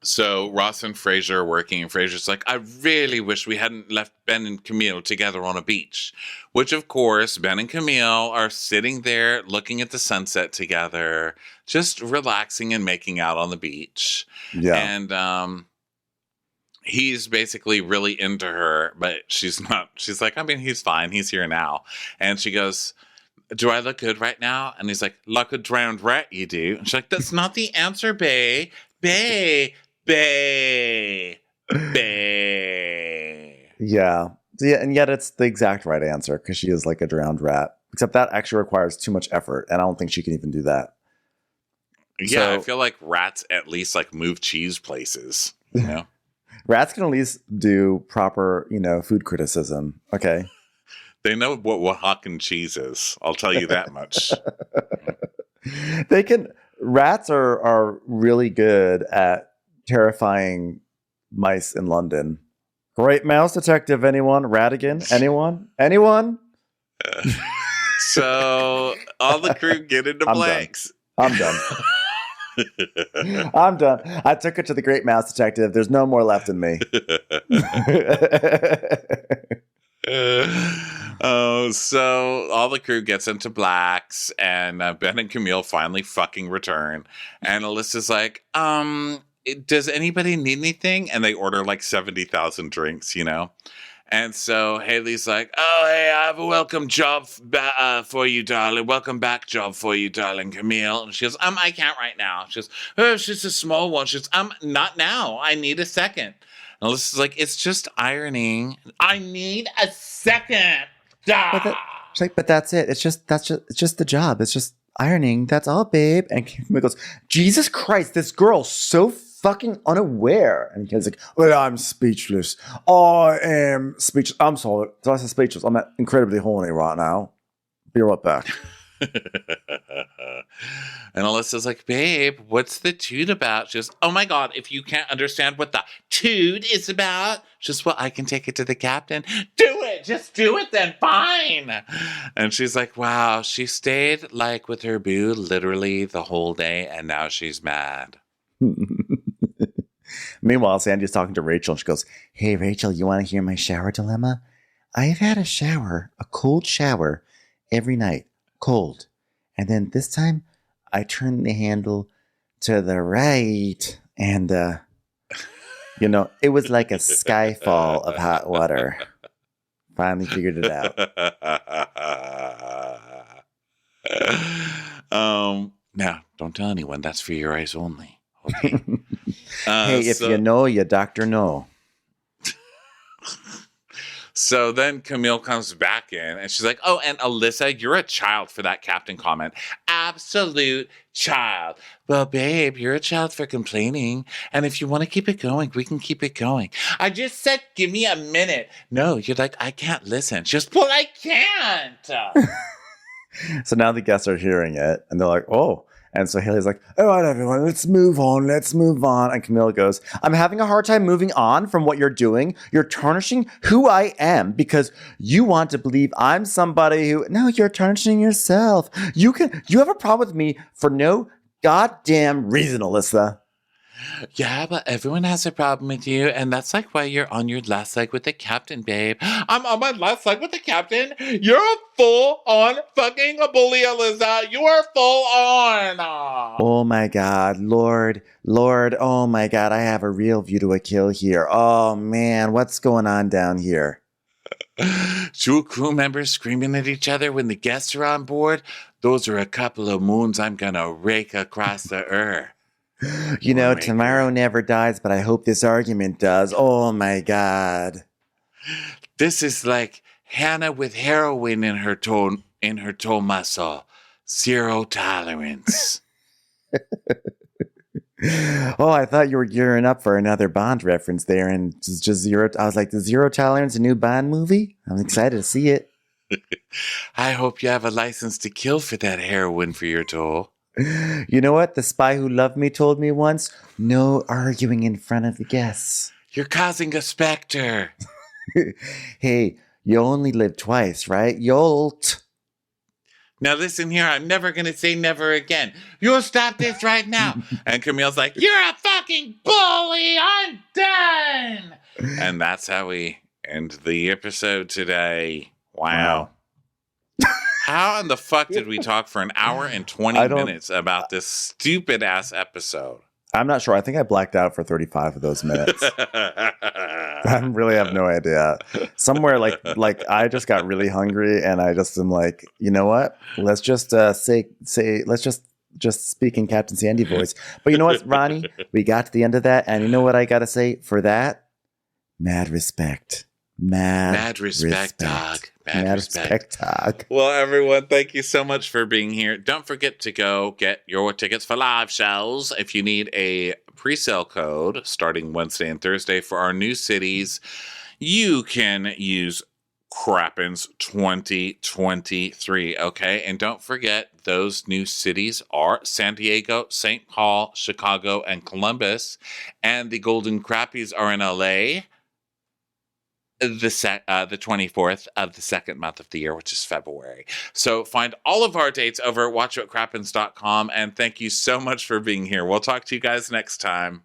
A: So Ross and Frasier are working, and Frasier's like, I really wish we hadn't left Ben and Camille together on a beach. Which, of course, Ben and Camille are sitting there looking at the sunset together, just relaxing and making out on the beach.
D: Yeah.
A: And he's basically really into her, but she's not. She's like, I mean, he's fine. He's here now. And she goes, do I look good right now? And he's like, like a drowned rat, you do. And she's like, that's not the answer, bae. Bae.
D: Yeah, and yet it's the exact right answer because she is like a drowned rat. Except that actually requires too much effort, and I don't think she can even do that.
A: Yeah, I feel like rats at least like move cheese places. You know,
D: rats can at least do proper, food criticism. Okay,
A: they know what Oaxacan cheese is. I'll tell you that much.
D: They can. Rats are really good at terrifying mice in London. Great mouse detective, anyone? Ratigan? Anyone?
A: So all the crew get into blanks.
D: I'm done. I'm done. I took it to the great mouse detective. There's no more left in me.
A: So all the crew gets into blacks, and Ben and Camille finally fucking return. And Alyssa's like, does anybody need anything? And they order like 70,000 drinks, And so Haley's like, oh, hey, I have a welcome job for you, darling. Welcome back job for you, darling, Camille. And she goes, I can't right now. She goes, oh, it's just a small one. She goes, not now. I need a second. And Alyssa's like, it's just ironing. I need a second.
D: She's like, but that's it. It's just the job. It's just ironing. That's all, babe. And Camille goes, Jesus Christ, this girl's so fucking unaware. And he's like, well, I'm speechless. I am speechless. I'm sorry. Did I say speechless? I'm incredibly horny right now. Be right back.
A: And Alyssa's like, babe, what's the toot about? She goes, oh my God, if you can't understand what the toot is about, just, well, I can take it to the captain. Do it. Just do it then. Fine. And she's like, wow, she stayed like with her boo literally the whole day. And now she's mad.
D: Meanwhile, Sandy's talking to Rachel and she goes, hey, Rachel, you want to hear my shower dilemma? I've had a cold shower every night, cold. And then this time I turned the handle to the right and, it was like a skyfall of hot water. Finally figured it out.
A: Now, don't tell anyone. That's for your eyes only. Okay.
D: Hey, if you know, your doctor know.
A: So then Camille comes back in and she's like, oh, and Alyssa, you're a child for that captain comment. Absolute child. Well, babe, you're a child for complaining. And if you want to keep it going, we can keep it going. I just said, give me a minute. No, you're like, I can't listen. Just, well, I can't.
D: So now the guests are hearing it and they're like, oh. And so Haley's like, all right, everyone, let's move on. And Camille goes, I'm having a hard time moving on from what you're doing. You're tarnishing who I am because you want to believe I'm somebody who, no, you're tarnishing yourself. You have a problem with me for no goddamn reason, Alyssa.
A: Yeah, but everyone has a problem with you, and that's like why you're on your last leg with the captain, babe. I'm on my last leg with the captain? You're a full-on fucking bully, Alyssa. You are full-on.
D: Oh, my God. Lord, oh, my God. I have a real view to a kill here. Oh, man. What's going on down here?
A: Two crew members screaming at each other when the guests are on board? Those are a couple of moons I'm gonna rake across the earth.
D: Tomorrow never dies, but I hope this argument does. Oh, my God.
A: This is like Hannah with heroin in her toe muscle. Zero tolerance.
D: Oh, I thought you were gearing up for another Bond reference there, and just zero. I was like, the Zero Tolerance, a new Bond movie? I'm excited to see it.
A: I hope you have a license to kill for that heroin for your toe.
D: You know what? The spy who loved me told me once, no arguing in front of the guests.
A: You're causing a specter.
D: Hey, you only live twice, right? Yolt.
A: Now listen here, I'm never going to say never again. You'll stop this right now. And Camille's like, you're a fucking bully. I'm done. And that's how we end the episode today. Wow. How in the fuck did we talk for an hour and 20 minutes about this stupid ass episode?
D: I'm not sure. I think I blacked out for 35 of those minutes. I really have no idea. Somewhere like I just got really hungry and I just am like, you know what? Let's just say let's just speak in Captain Sandy voice. But you know what, Ronnie? We got to the end of that, and you know what I gotta say for that? Mad respect. Mad respect, dog. Mad respect, dog.
A: Well, everyone, thank you so much for being here. Don't forget to go get your tickets for live shows. If you need a pre-sale code starting Wednesday and Thursday for our new cities, you can use Crappens 2023, okay? And don't forget, those new cities are San Diego, St. Paul, Chicago, and Columbus. And the Golden Crappies are in LA. The 24th of the second month of the year, which is February. So find all of our dates over at watchwhatcrappens.com, and thank you so much for being here. We'll talk to you guys next time.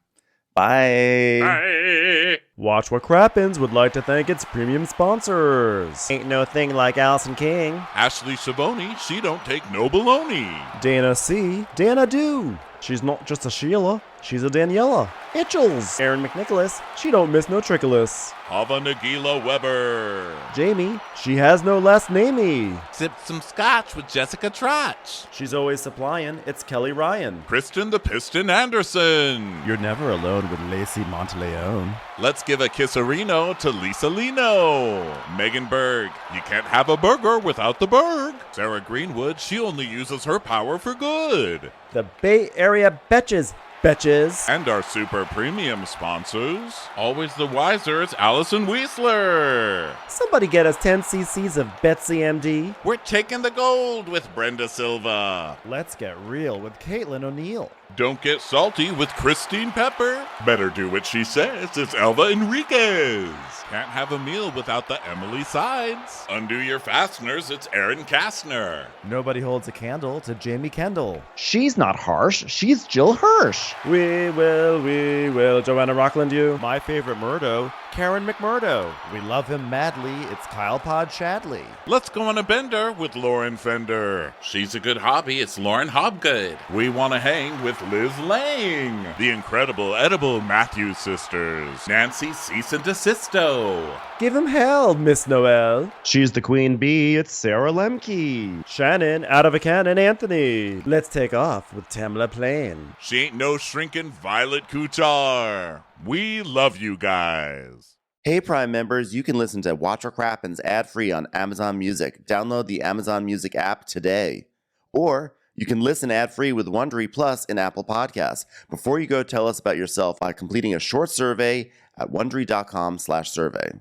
D: Bye.
A: Bye.
C: Watch What Crappens would like to thank its premium sponsors.
D: Ain't no thing like Allison King.
H: Ashley Savoni, she don't take no baloney.
C: Dana C. Dana Do. She's not just a Sheila, she's a Daniela. Itchels. Aaron McNicholas. She don't miss no trickolas.
H: Hava Nagila Weber.
C: Jamie. She has no last namey.
G: Sipped some scotch with Jessica Trotch.
C: She's always supplying. It's Kelly Ryan.
H: Kristen the Piston Anderson.
C: You're never alone with Lacey Monteleone.
H: Let's give a kisserino to Lisa Lino. Megan Berg. You can't have a burger without the Berg. Sarah Greenwood. She only uses her power for good.
C: The Bay Area Betches. Betches.
H: And our super premium sponsors, always the wiser, it's Allison Weisler.
C: Somebody get us 10 cc's of Betsy MD.
H: We're taking the gold with Brenda Silva.
C: Let's get real with Caitlin O'Neill.
H: Don't get salty with Christine Pepper. Better do what she says, it's Elva Enriquez. Can't have a meal without the Emily Sides. Undo your fasteners, it's Erin Kastner.
C: Nobody holds a candle to Jamie Kendall.
D: She's not harsh. She's Jill Hirsch.
C: We will, Joanna Rockland you. My favorite Murdo, Karen McMurdo. We love him madly, it's Kyle Pod Shadley.
H: Let's go on a bender with Lauren Fender.
A: She's a good hobby. It's Lauren Hobgood.
H: We want to hang with Liz Lang. The incredible edible Matthews sisters.
A: Nancy Cease and Desisto.
C: Give him hell, Miss Noel.
D: She's the queen bee. It's Sarah Lemke.
C: Shannon, out of a cannon, Anthony. Let's take off with Tamla Plain.
H: She ain't no shrinking Violet Kuchar. We love you guys.
I: Hey Prime members, you can listen to Watch What Crappens ad-free on Amazon Music. Download the Amazon Music app today. Or you can listen ad-free with Wondery Plus in Apple Podcasts. Before you go, tell us about yourself by completing a short survey at Wondery.com/survey.